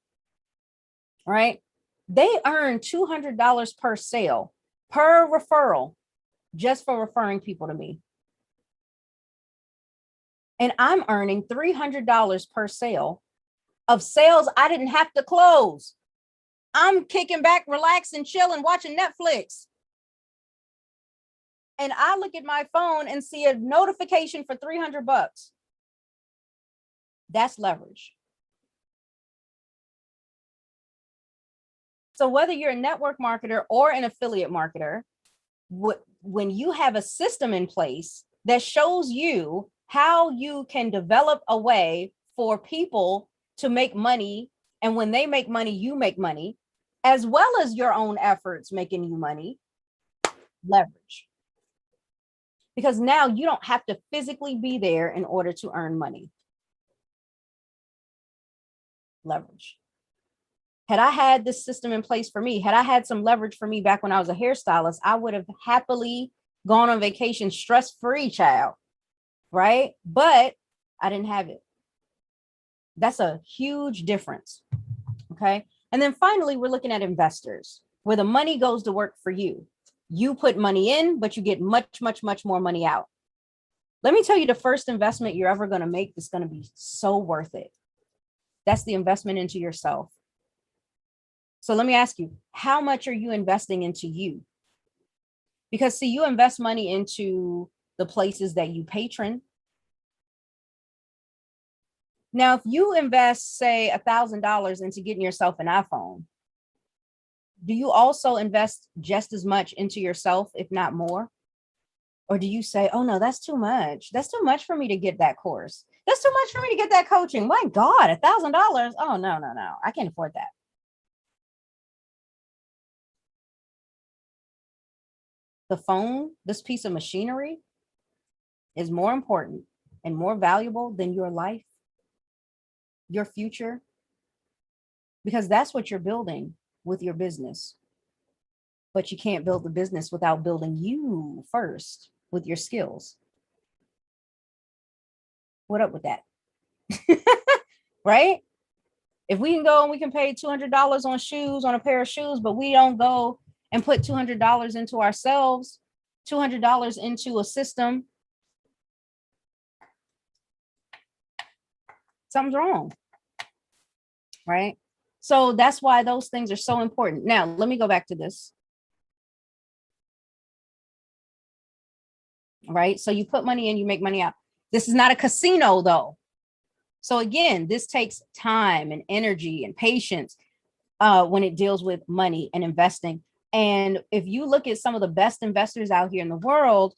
All right. They earn $200 per sale, per referral, just for referring people to me. And I'm earning $300 per sale of sales I didn't have to close. I'm kicking back, relaxing, chilling, watching Netflix. And I look at my phone and see a notification for $300. That's leverage. So whether you're a network marketer or an affiliate marketer, when you have a system in place that shows you how you can develop a way for people to make money, and when they make money, you make money, as well as your own efforts making you money, leverage. Because now you don't have to physically be there in order to earn money. Leverage. Had I had this system in place for me, had I had some leverage for me back when I was a hairstylist, I would have happily gone on vacation stress-free, child, right? But I didn't have it. That's a huge difference, okay? And then finally, we're looking at investors, where the money goes to work for you. You put money in, but you get much, much, much more money out. Let me tell you the first investment you're ever going to make that's going to be so worth it. That's the investment into yourself. So let me ask you, how much are you investing into you? Because see, you invest money into the places that you patron. Now, if you invest, say, $1,000 into getting yourself an iPhone, do you also invest just as much into yourself, if not more? Or do you say, oh no, that's too much. That's too much for me to get that course. That's too much for me to get that coaching. My God, $1,000. Oh, no. I can't afford that. The phone, this piece of machinery, is more important and more valuable than your life, your future, because that's what you're building with your business. But you can't build the business without building you first with your skills. What up with that? Right? If we can go and we can pay $200 on shoes, on a pair of shoes, but we don't go and put $200 into ourselves, $200 into a system, something's wrong, right? So that's why those things are so important. Now, let me go back to this. Right? So you put money in, you make money out. This is not a casino, though. So again, this takes time and energy and patience when it deals with money and investing. And if you look at some of the best investors out here in the world,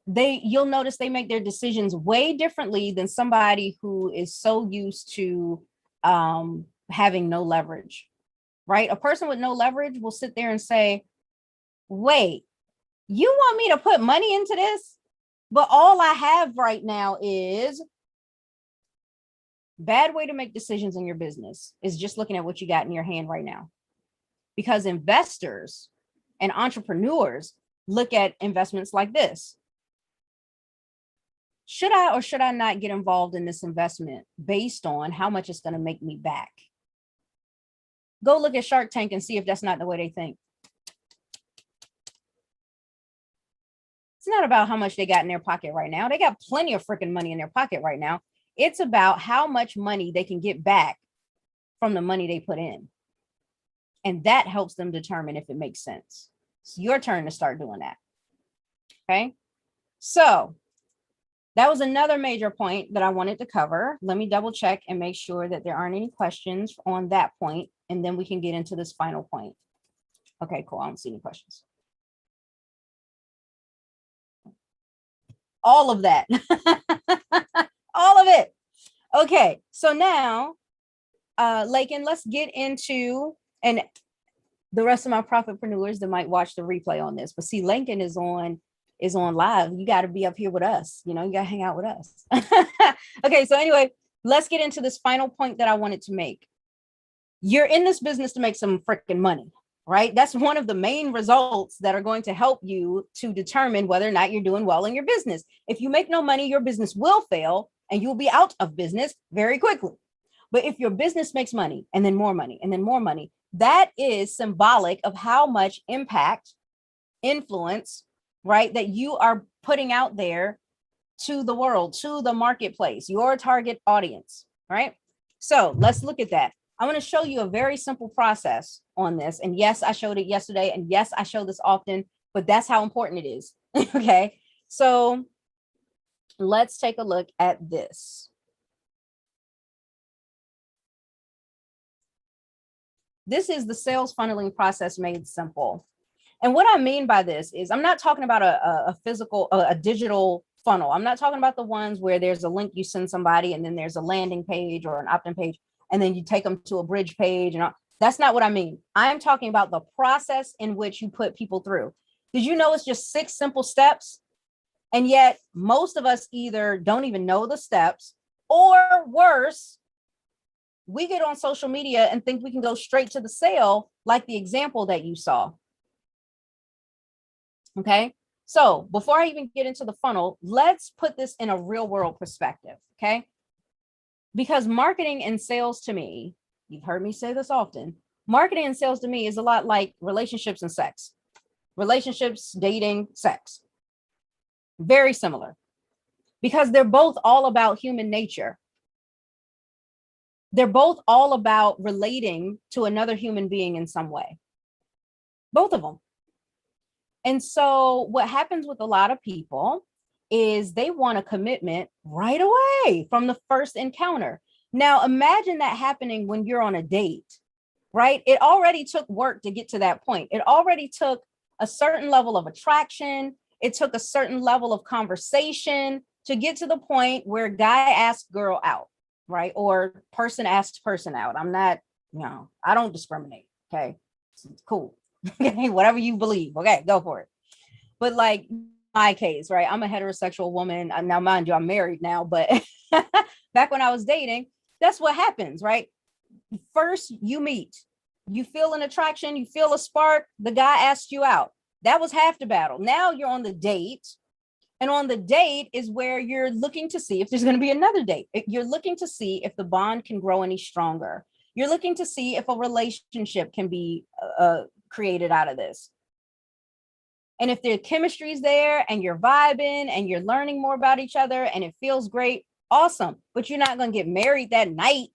you'll notice they make their decisions way differently than somebody who is so used to having no leverage, right? A person with no leverage will sit there and say, wait, you want me to put money into this? But all I have right now is bad way to make decisions in your business is just looking at what you got in your hand right now. Because investors and entrepreneurs look at investments like this. Should I or should I not get involved in this investment based on how much it's going to make me back? Go look at Shark Tank and see if that's not the way they think. It's not about how much they got in their pocket right now. They got plenty of freaking money in their pocket right now. It's about how much money they can get back from the money they put in. And that helps them determine if it makes sense. It's your turn to start doing that. Okay. So that was another major point that I wanted to cover. Let me double check and make sure that there aren't any questions on that point. And then we can get into this final point. Okay, cool. I don't see any questions. All of that. All of it. Okay, so now, Lakin, let's get into, and the rest of my profitpreneurs that might watch the replay on this, but see, Lincoln is on live. You got to be up here with us. You got to hang out with us. Okay, so anyway, let's get into this final point that I wanted to make. You're in this business to make some freaking money, right? That's one of the main results that are going to help you to determine whether or not you're doing well in your business. If you make no money, your business will fail and you'll be out of business very quickly. But if your business makes money and then more money and then more money, that is symbolic of how much impact, influence, right, that you are putting out there to the world, to the marketplace, your target audience, right? So let's look at that. I want to show you a very simple process on this. And yes, I showed it yesterday. And yes, I show this often, but that's how important it is. Okay. So let's take a look at this. This is the sales funneling process made simple. And what I mean by this is I'm not talking about a physical, a digital funnel. I'm not talking about the ones where there's a link you send somebody and then there's a landing page or an opt-in page and then you take them to a bridge page. And that's not what I mean. I'm talking about the process in which you put people through. Did you know it's just 6 simple steps? And yet most of us either don't even know the steps, or worse, we get on social media and think we can go straight to the sale, like the example that you saw. Okay. So before I even get into the funnel, let's put this in a real world perspective. Okay. Because marketing and sales to me, you've heard me say this often, marketing and sales to me is a lot like relationships and sex. Relationships, dating, sex. Very similar. Because they're both all about human nature. They're both all about relating to another human being in some way. Both of them. And so what happens with a lot of people is they want a commitment right away from the first encounter. Now, imagine that happening when you're on a date, right? It already took work to get to that point. It already took a certain level of attraction. It took a certain level of conversation to get to the point where guy asks girl out, right? Or person asks person out. I'm not, I don't discriminate. Okay. It's cool. Okay. Whatever you believe. Okay. Go for it. But like my case, right? I'm a heterosexual woman. Now, mind you, I'm married now, but back when I was dating, that's what happens, right? First you meet, you feel an attraction, you feel a spark, the guy asked you out. That was half the battle. Now you're on the date. And on the date is where you're looking to see if there's going to be another date. You're looking to see if the bond can grow any stronger. You're looking to see if a relationship can be created out of this. And if the chemistry is there and you're vibing and you're learning more about each other and it feels great, awesome. But you're not going to get married that night.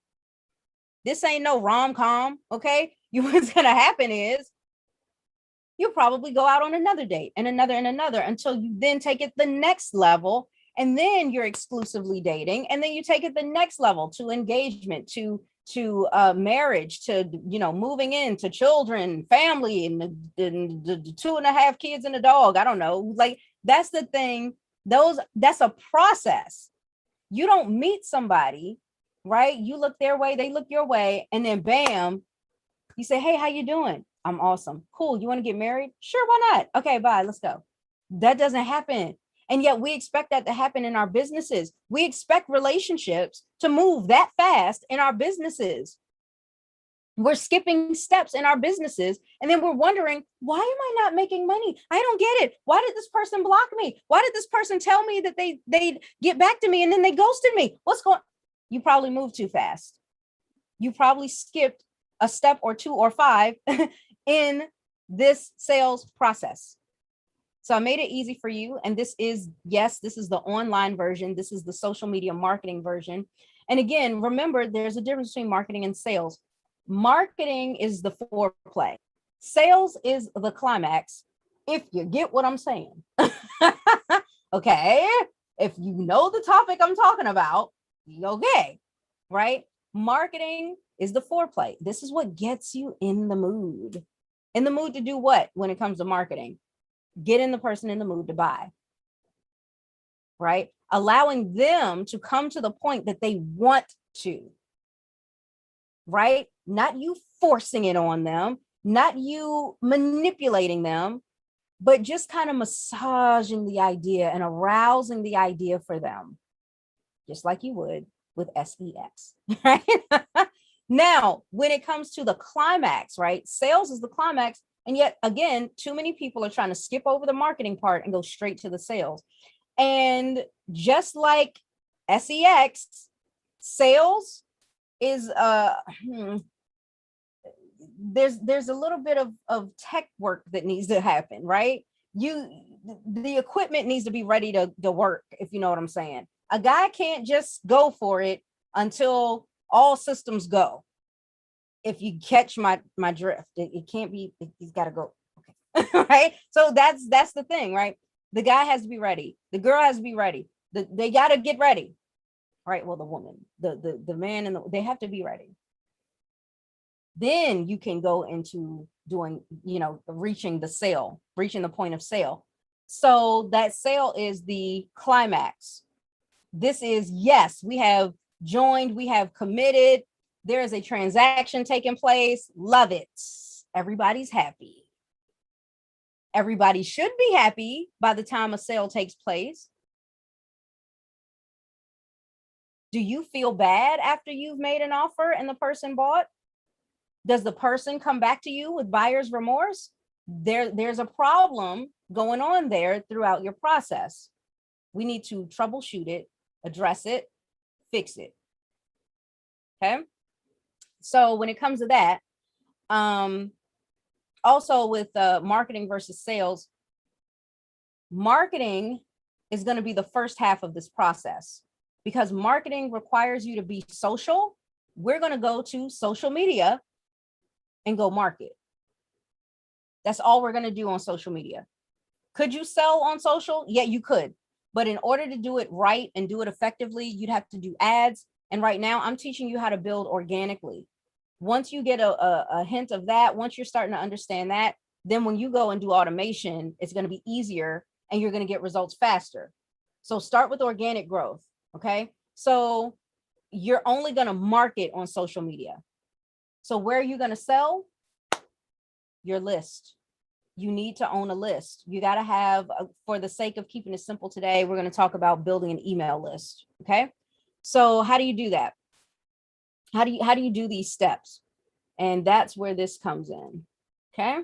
This ain't no rom-com, okay? What's going to happen is you'll probably go out on another date and another until you then take it the next level. And then you're exclusively dating. And then you take it the next level to engagement, to marriage, to, moving into children, family, and the 2.5 kids and a dog. I don't know. Like, that's the thing. That's a process. You don't meet somebody, right? You look their way, they look your way. And then bam, you say, hey, how you doing? I'm awesome. Cool. You want to get married? Sure. Why not? Okay, bye. Let's go. That doesn't happen. And yet we expect that to happen in our businesses. We expect relationships to move that fast in our businesses. We're skipping steps in our businesses. And then we're wondering, why am I not making money? I don't get it. Why did this person block me? Why did this person tell me that they'd get back to me and then they ghosted me? What's going on? You probably moved too fast. You probably skipped a step or 2 or 5 in this sales process. So I made it easy for you. And this is the online version. This is the social media marketing version. And again, remember, there's a difference between marketing and sales. Marketing is the foreplay. Sales is the climax. If you get what I'm saying. Okay. If you know the topic I'm talking about, okay. Right. Marketing is the foreplay. This is what gets you in the mood. In the mood to do what when it comes to marketing? Getting the person in the mood to buy. Right? Allowing them to come to the point that they want to. Right? Not you forcing it on them, not you manipulating them, but just kind of massaging the idea and arousing the idea for them, just like you would with SEX, right? Now, when it comes to the climax, right? Sales is the climax. And yet again, too many people are trying to skip over the marketing part and go straight to the sales. And just like SEX, sales is there's a little bit of tech work that needs to happen, right? The equipment needs to be ready to work, if you know what I'm saying. A guy can't just go for it until all systems go. If you catch my drift, it can't be, he's got to go. Okay. Right. So that's the thing, right? The guy has to be ready. The girl has to be ready. They got to get ready. Right. Well, the woman, the man, and they have to be ready. Then you can go into doing, reaching the point of sale. So that sale is the climax. This is, yes, we have joined, we have committed. There is a transaction taking place. Love it. Everybody's happy. Everybody should be happy by the time a sale takes place. Do you feel bad after you've made an offer and the person bought? Does the person come back to you with buyer's remorse? There's a problem going on there throughout your process. We need to troubleshoot it, address it, fix it. Okay. So when it comes to that, also with marketing versus sales, marketing is going to be the first half of this process because marketing requires you to be social. We're going to go to social media and go market. That's all we're going to do on social media. Could you sell on social? Yeah, you could. But in order to do it right and do it effectively, you'd have to do ads. And right now I'm teaching you how to build organically. Once you get a hint of that, once you're starting to understand that, then when you go and do automation, it's going to be easier and you're going to get results faster. So start with organic growth. Okay. So you're only going to market on social media. So where are you going to sell? Your list. You need to own a list. You got to have, for the sake of keeping it simple today, we're going to talk about building an email list. Okay. So how do you do that? How do you do these steps? And that's where this comes in. Okay.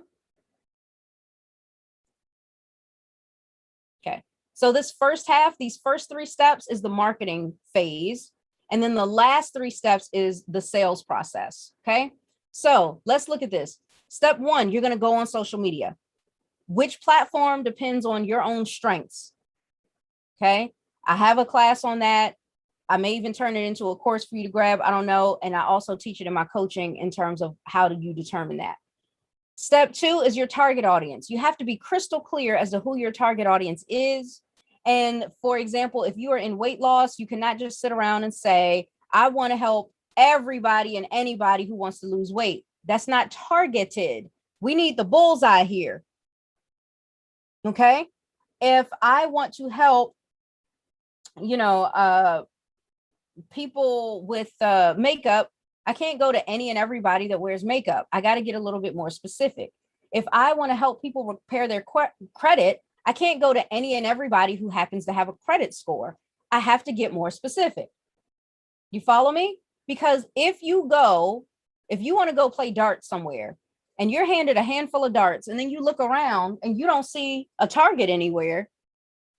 Okay. So this first half, these first 3 steps is the marketing phase. And then the last 3 steps is the sales process. Okay. So let's look at this. Step 1, you're going to go on social media. Which platform depends on your own strengths. Okay. I have a class on that. I may even turn it into a course for you to grab. I don't know. And I also teach it in my coaching in terms of how do you determine that. Step 2 is your target audience. You have to be crystal clear as to who your target audience is. And for example, if you are in weight loss, you cannot just sit around and say, I want to help everybody and anybody who wants to lose weight. That's not targeted. We need the bullseye here. Okay. If I want to help, people with makeup, I can't go to any and everybody that wears makeup. I got to get a little bit more specific. If I want to help people repair their credit, I can't go to any and everybody who happens to have a credit score. I have to get more specific. You follow me? Because if you want to go play darts somewhere and you're handed a handful of darts and then you look around and you don't see a target anywhere,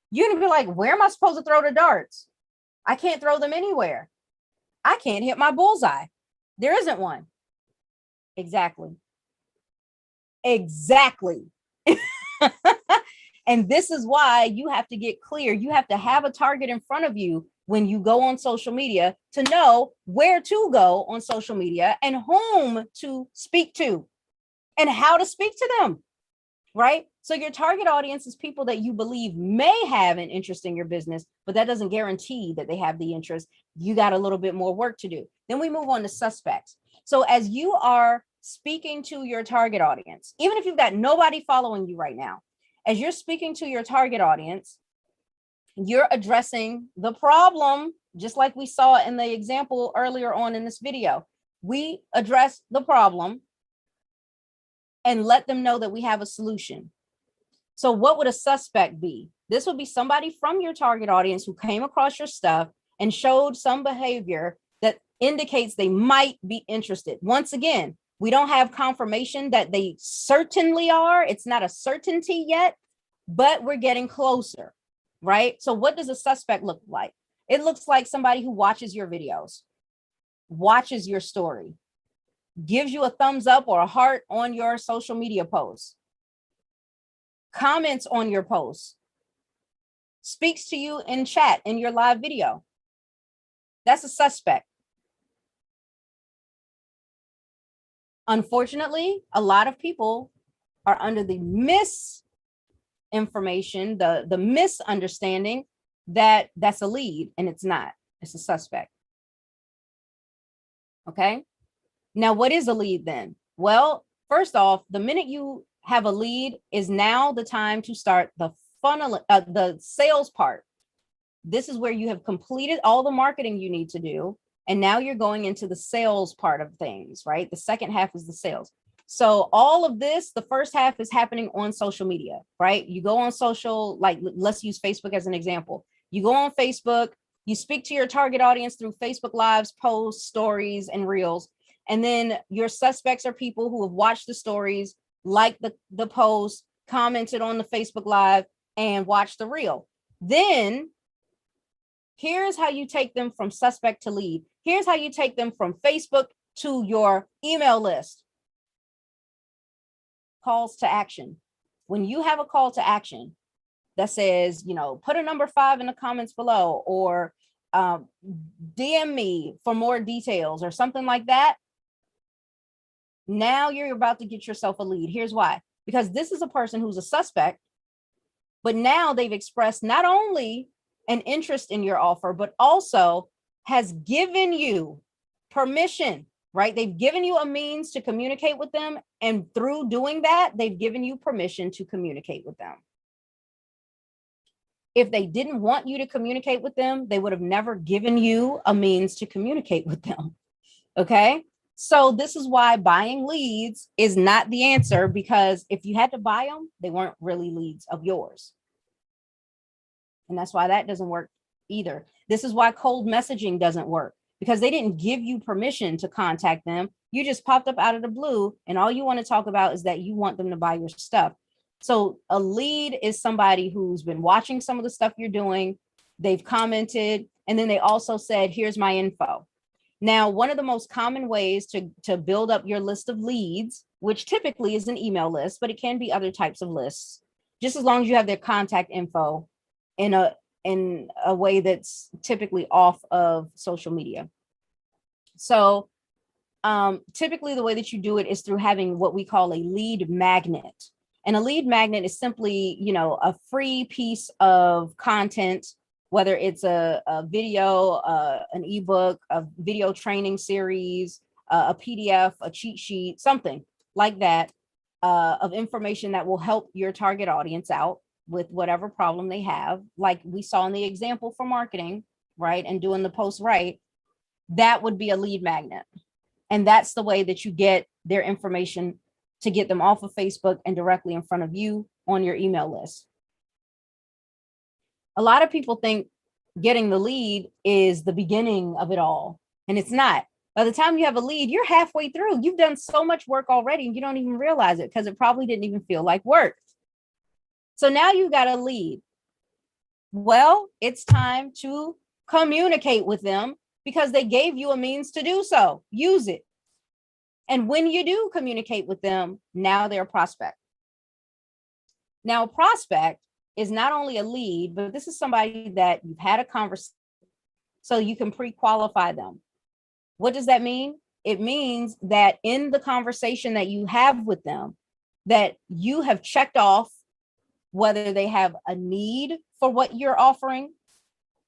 you're going to be like, where am I supposed to throw the darts? I can't throw them anywhere. I can't hit my bullseye. There isn't one. Exactly. And this is why you have to get clear. You have to have a target in front of you when you go on social media to know where to go on social media and whom to speak to and how to speak to them. Right? So your target audience is people that you believe may have an interest in your business, but that doesn't guarantee that they have the interest. You got a little bit more work to do. Then we move on to suspects. So as you are speaking to your target audience, even if you've got nobody following you right now, as you're speaking to your target audience, you're addressing the problem, just like we saw in the example earlier on in this video. We address the problem and let them know that we have a solution. So what would a suspect be? This would be somebody from your target audience who came across your stuff and showed some behavior that indicates they might be interested. Once again, we don't have confirmation that they certainly are. It's not a certainty yet, but we're getting closer, right? So what does a suspect look like? It looks like somebody who watches your videos, watches your story, gives you a thumbs up or a heart on your social media posts, comments on your posts, speaks to you in chat in your live video. That's a suspect. Unfortunately, a lot of people are under the misinformation, the misunderstanding that that's a lead, and it's not. It's a suspect. Okay. Now, what is a lead then? Well, first off, the minute you have a lead is now the time to start the funnel, the sales part. This is where you have completed all the marketing you need to do. And now you're going into the sales part of things, right? The second half is the sales. So all of this, the first half is happening on social media, right? You go on social, like let's use Facebook as an example. You go on Facebook, You speak to your target audience through Facebook Lives, posts, stories, and reels. And then your suspects are people who have watched the stories, liked the post, commented on the Facebook Live, and watched the reel. Then here's how you take them from suspect to lead. Here's how you take them from Facebook to your email list. Calls to action. When you have a call to action that says, put a number 5 in the comments below, or DM me for more details or something like that, now you're about to get yourself a lead. Here's why. Because this is a person who's a suspect, but now they've expressed not only an interest in your offer, but also has given you permission, right? They've given you a means to communicate with them. And through doing that, they've given you permission to communicate with them. If they didn't want you to communicate with them, they would have never given you a means to communicate with them. Okay. So this is why buying leads is not the answer, because if you had to buy them, they weren't really leads of yours. And that's why that doesn't work either. This is why cold messaging doesn't work, because they didn't give you permission to contact them. You just popped up out of the blue, and all you want to talk about is that you want them to buy your stuff. So a lead is somebody who's been watching some of the stuff you're doing. They've commented, and then they also said, here's my info. Now, one of the most common ways to build up your list of leads, which typically is an email list, but it can be other types of lists, just as long as you have their contact info in a way that's typically off of social media. So typically the way that you do it is through having what we call a lead magnet. And a lead magnet is simply, a free piece of content, whether it's a video, an ebook, a video training series, a PDF, a cheat sheet, something like that, of information that will help your target audience out with whatever problem they have. Like we saw in the example for marketing, right? And doing the post right, that would be a lead magnet. And that's the way that you get their information to get them off of Facebook and directly in front of you on your email list. A lot of people think getting the lead is the beginning of it all, and it's not. By the time you have a lead, you're halfway through. You've done so much work already and you don't even realize it because it probably didn't even feel like work. So now you got a lead. Well, it's time to communicate with them because they gave you a means to do so. Use it. And when you do communicate with them, now they're a prospect. Now, a prospect is not only a lead, but this is somebody that you've had a conversation, so you can pre-qualify them. What does that mean? It means that in the conversation that you have with them, that you have checked off whether they have a need for what you're offering,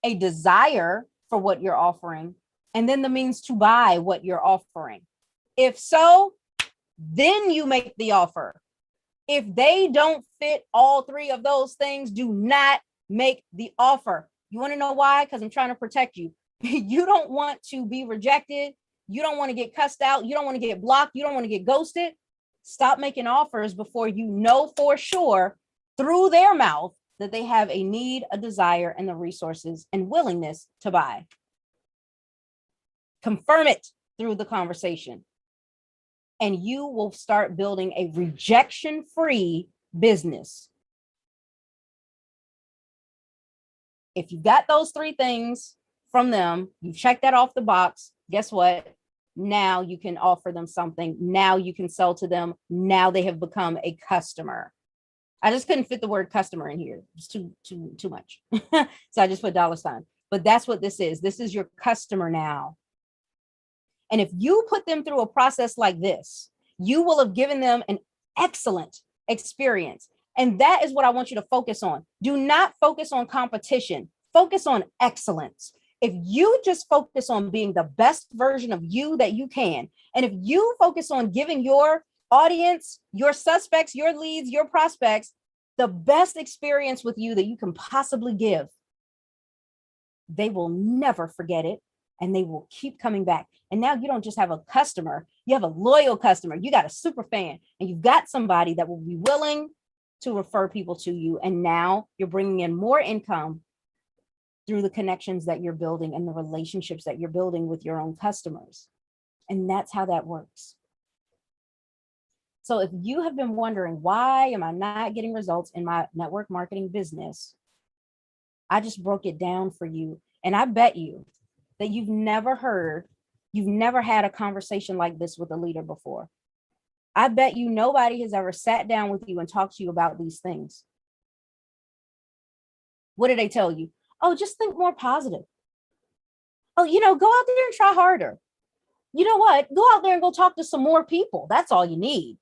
a desire for what you're offering, and then the means to buy what you're offering. If so, then you make the offer. If they don't fit all 3 of those things, do not make the offer. You want to know why? Because I'm trying to protect you. You don't want to be rejected. You don't want to get cussed out. You don't want to get blocked. You don't want to get ghosted. Stop making offers before you know for sure through their mouth that they have a need, a desire, and the resources and willingness to buy. Confirm it through the conversation. And you will start building a rejection-free business. If you got those 3 things from them, you check that off the box, guess what? Now you can offer them something. Now you can sell to them. Now they have become a customer. I just couldn't fit the word customer in here. It's too much. So I just put $. But that's what this is. This is your customer now. And if you put them through a process like this, you will have given them an excellent experience. And that is what I want you to focus on. Do not focus on competition. Focus on excellence. If you just focus on being the best version of you that you can, and if you focus on giving your audience, your suspects, your leads, your prospects, the best experience with you that you can possibly give, they will never forget it. And they will keep coming back. And now you don't just have a customer, you have a loyal customer. You got a super fan, and you've got somebody that will be willing to refer people to you. And now you're bringing in more income through the connections that you're building and the relationships that you're building with your own customers. And that's how that works. So if you have been wondering, why am I not getting results in my network marketing business? I just broke it down for you. And I bet you that you've never had a conversation like this with a leader before. I bet you nobody has ever sat down with you and talked to you about these things. What do they tell you? Oh, just think more positive. Oh, go out there and try harder. You know what? Go out there and go talk to some more people. That's all you need.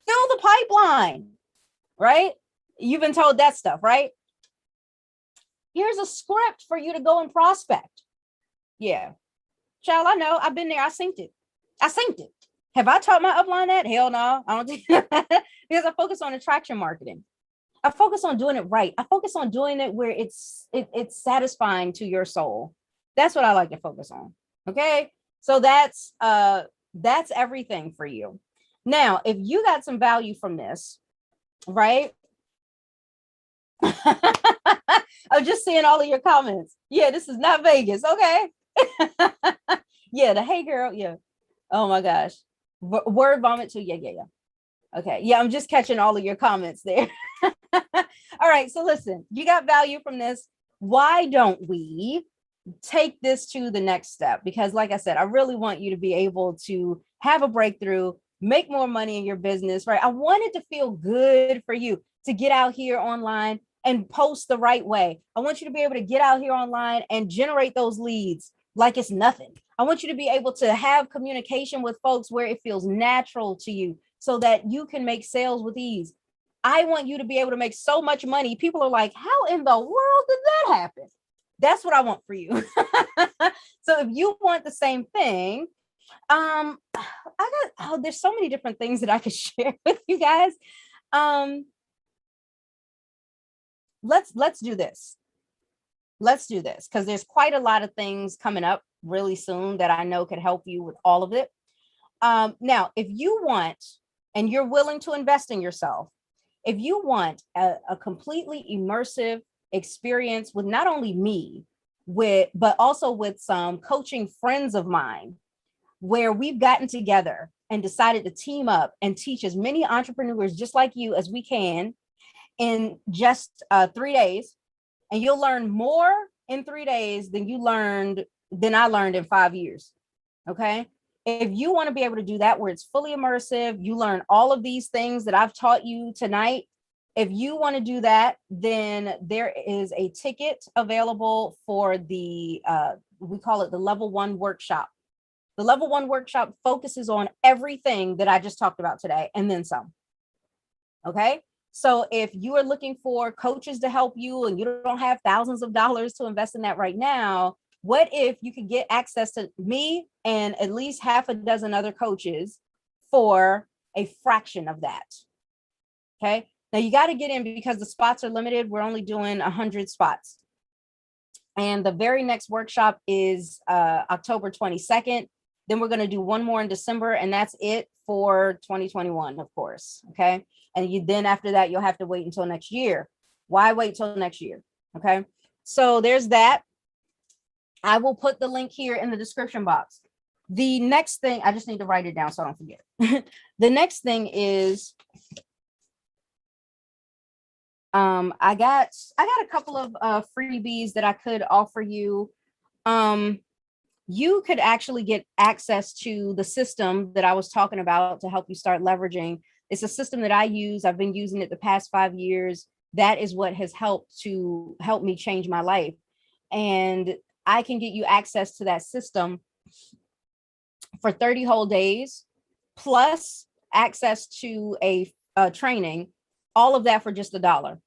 Fill the pipeline, right? You've been told that stuff, right? Here's a script for you to go and prospect. Yeah. Child, I know. I've been there. I synced it. Have I taught my upline that? Hell no. I don't think because I focus on attraction marketing. I focus on doing it right. I focus on doing it where it's satisfying to your soul. That's what I like to focus on. Okay. So that's everything for you. Now, if you got some value from this, right? I'm just seeing all of your comments. Yeah, this is not Vegas. Okay. Yeah, the hey girl. Yeah. Oh my gosh. Word vomit too. Yeah. Okay. Yeah, I'm just catching all of your comments there. All right. So listen, you got value from this. Why don't we take this to the next step? Because like I said, I really want you to be able to have a breakthrough, make more money in your business, right? I want it to feel good for you to get out here online and post the right way. I want you to be able to get out here online and generate those leads like it's nothing. I want you to be able to have communication with folks where it feels natural to you so that you can make sales with ease. I want you to be able to make so much money. People are like, how in the world did that happen? That's what I want for you. So if you want the same thing, there's so many different things that I could share with you guys. Let's do this. Let's do this because there's quite a lot of things coming up really soon that I know could help you with all of it. Now, if you want, and you're willing to invest in yourself, if you want a completely immersive experience with not only me, but also with some coaching friends of mine, where we've gotten together and decided to team up and teach as many entrepreneurs just like you as we can in just 3 days. And you'll learn more in 3 days than I learned in 5 years. Okay. If you want to be able to do that, where it's fully immersive, you learn all of these things that I've taught you tonight. If you want to do that, then there is a ticket available for we call it the level 1 workshop. The level 1 workshop focuses on everything that I just talked about today and then some. Okay. So if you are looking for coaches to help you and you don't have thousands of dollars to invest in that right now, what if you could get access to me and at least half a dozen other coaches for a fraction of that? Okay. Now you got to get in because the spots are limited. We're only doing 100 spots. And the very next workshop is October 22nd. Then we're going to do one more in December, and that's it for 2021, of course. Okay. And then after that, you'll have to wait until next year. Why wait till next year? Okay. So there's that. I will put the link here in the description box. The next thing, I just need to write it down so I don't forget. The next thing is, I got a couple of freebies that I could offer you. You could actually get access to the system that I was talking about to help you start leveraging. It's a system that I use. I've been using it the past 5 years. That is what has helped me change my life. And I can get you access to that system for 30 whole days, plus access to a training, all of that for just $1.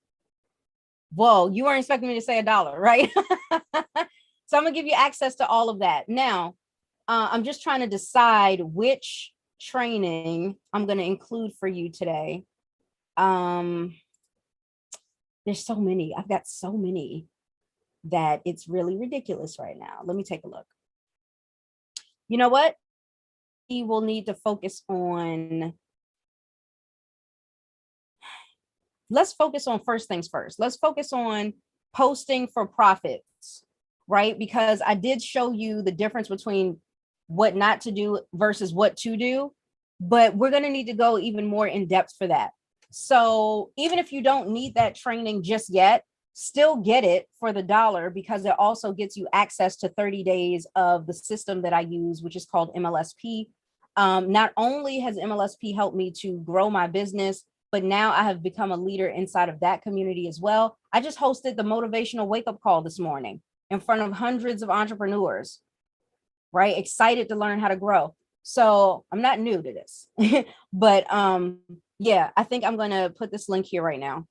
Whoa, you weren't expecting me to say $1, right? So I'm gonna give you access to all of that. Now, I'm just trying to decide which training I'm gonna include for you today. There's so many. I've got so many that it's really ridiculous right now. Let me take a look. You know what? We will need to focus on. Let's focus on first things first. Let's focus on posting for profits. right? Because I did show you the difference between what not to do versus what to do, but we're going to need to go even more in depth for that. So even if you don't need that training just yet, still get it for the dollar, because it also gets you access to 30 days of the system that I use, which is called MLSP. Not only has MLSP helped me to grow my business, but now I have become a leader inside of that community as well. I just hosted the motivational wake up call this morning in front of hundreds of entrepreneurs, right? Excited to learn how to grow. So I'm not new to this, but yeah, I think I'm going to put this link here right now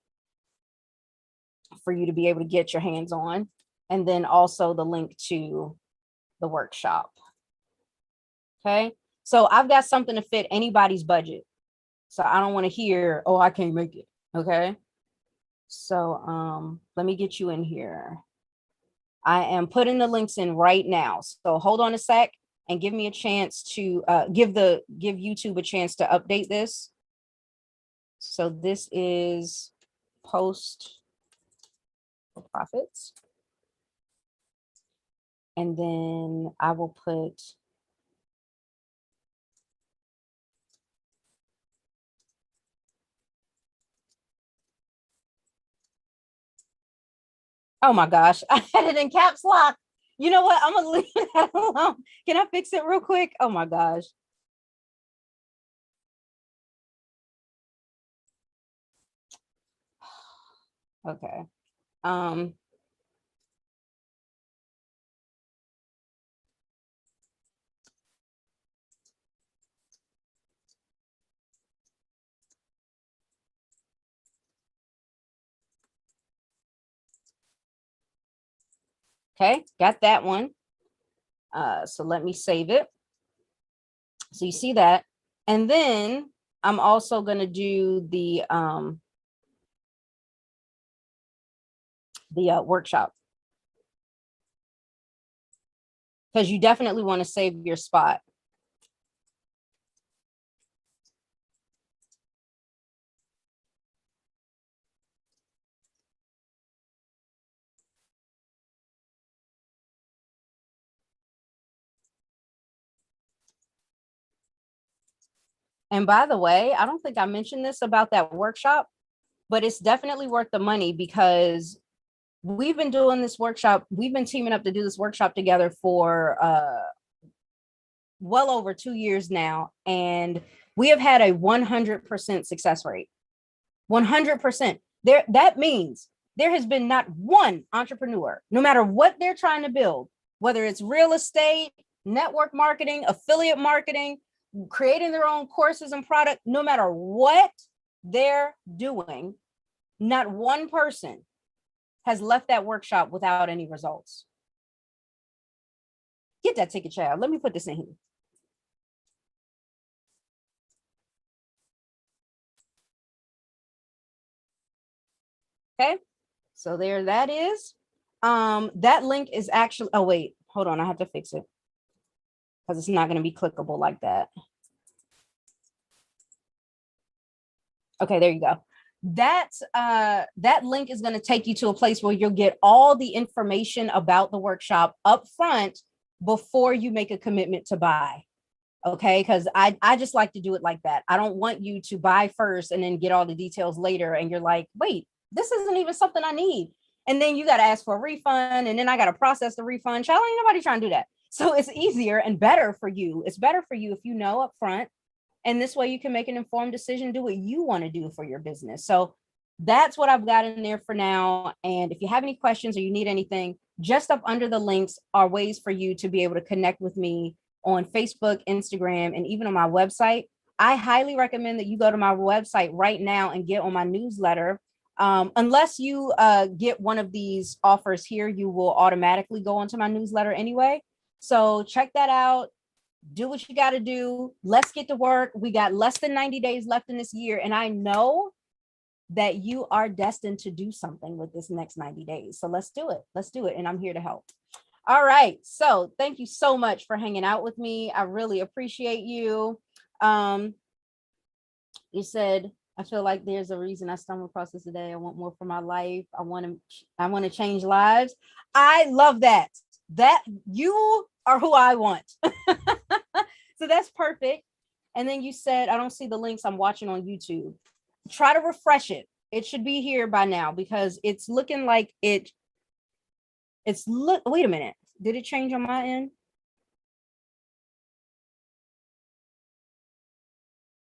for you to be able to get your hands on, and then also the link to the workshop. Okay. So I've got something to fit anybody's budget. So I don't want to hear, oh, I can't make it. Okay. So let me get you in here. I am putting the links in right now. So hold on a sec and give me a chance to give YouTube a chance to update this. So this is post for profits. And then I will put oh my gosh, I had it in caps lock. You know what? I'm gonna leave that alone. Can I fix it real quick? Oh my gosh. Okay. Okay, got that one. So let me save it. So you see that. And then I'm also gonna do the workshop, because you definitely want to save your spot. And by the way, I don't think I mentioned this about that workshop, but it's definitely worth the money, because we've been doing this workshop. We've been teaming up to do this workshop together for well over 2 years now. And we have had a 100% success rate. 100%. That means there has been not one entrepreneur, no matter what they're trying to build, whether it's real estate, network marketing, affiliate marketing, creating their own courses and product, no matter what they're doing, not one person has left that workshop without any results. Get that ticket, child. Let me put this in here. Okay, so there that is. That link is actually, oh wait, hold on, I have to fix it, because it's not going to be clickable like that. Okay, there you go. That link is going to take you to a place where you'll get all the information about the workshop up front before you make a commitment to buy. Okay, because I just like to do it like that. I don't want you to buy first and then get all the details later, and you're like, wait, this isn't even something I need. And then you got to ask for a refund, and then I got to process the refund. Child, ain't nobody trying to do that. So it's easier and better for you. It's better for you if you know up front. And this way you can make an informed decision, do what you want to do for your business. So that's what I've got in there for now. And if you have any questions or you need anything, just up under the links are ways for you to be able to connect with me on Facebook, Instagram, and even on my website. I highly recommend that you go to my website right now and get on my newsletter. Unless you get one of these offers here, you will automatically go onto my newsletter anyway. So check that out. Do what you got to do. Let's get to work. We got less than 90 days left in this year. And I know that you are destined to do something with this next 90 days. So let's do it. Let's do it. And I'm here to help. All right. So thank you so much for hanging out with me. I really appreciate you. You said I feel like there's a reason I stumbled across this today. I want more for my life. I want to change lives. I love that. That you are who I want. So that's perfect. And then you said, I don't see the links. I'm watching on YouTube. Try to refresh it. It should be here by now because it's looking like wait a minute. Did it change on my end?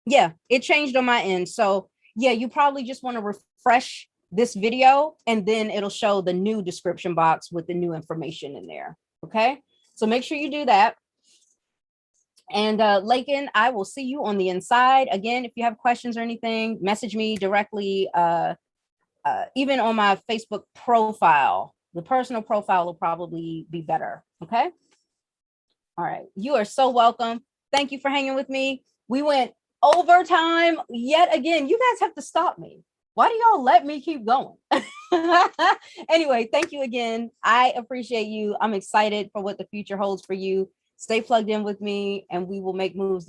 Yeah, it changed on my end. So yeah, you probably just want to refresh this video and then it'll show the new description box with the new information in there. Okay. So make sure you do that. And Lakin, I will see you on the inside. Again, if you have questions or anything, message me directly. Even on my Facebook profile, the personal profile will probably be better. Okay. All right. You are so welcome. Thank you for hanging with me. We went overtime yet again. You guys have to stop me. Why do y'all let me keep going? Anyway, thank you again. I appreciate you. I'm excited for what the future holds for you. Stay plugged in with me and we will make moves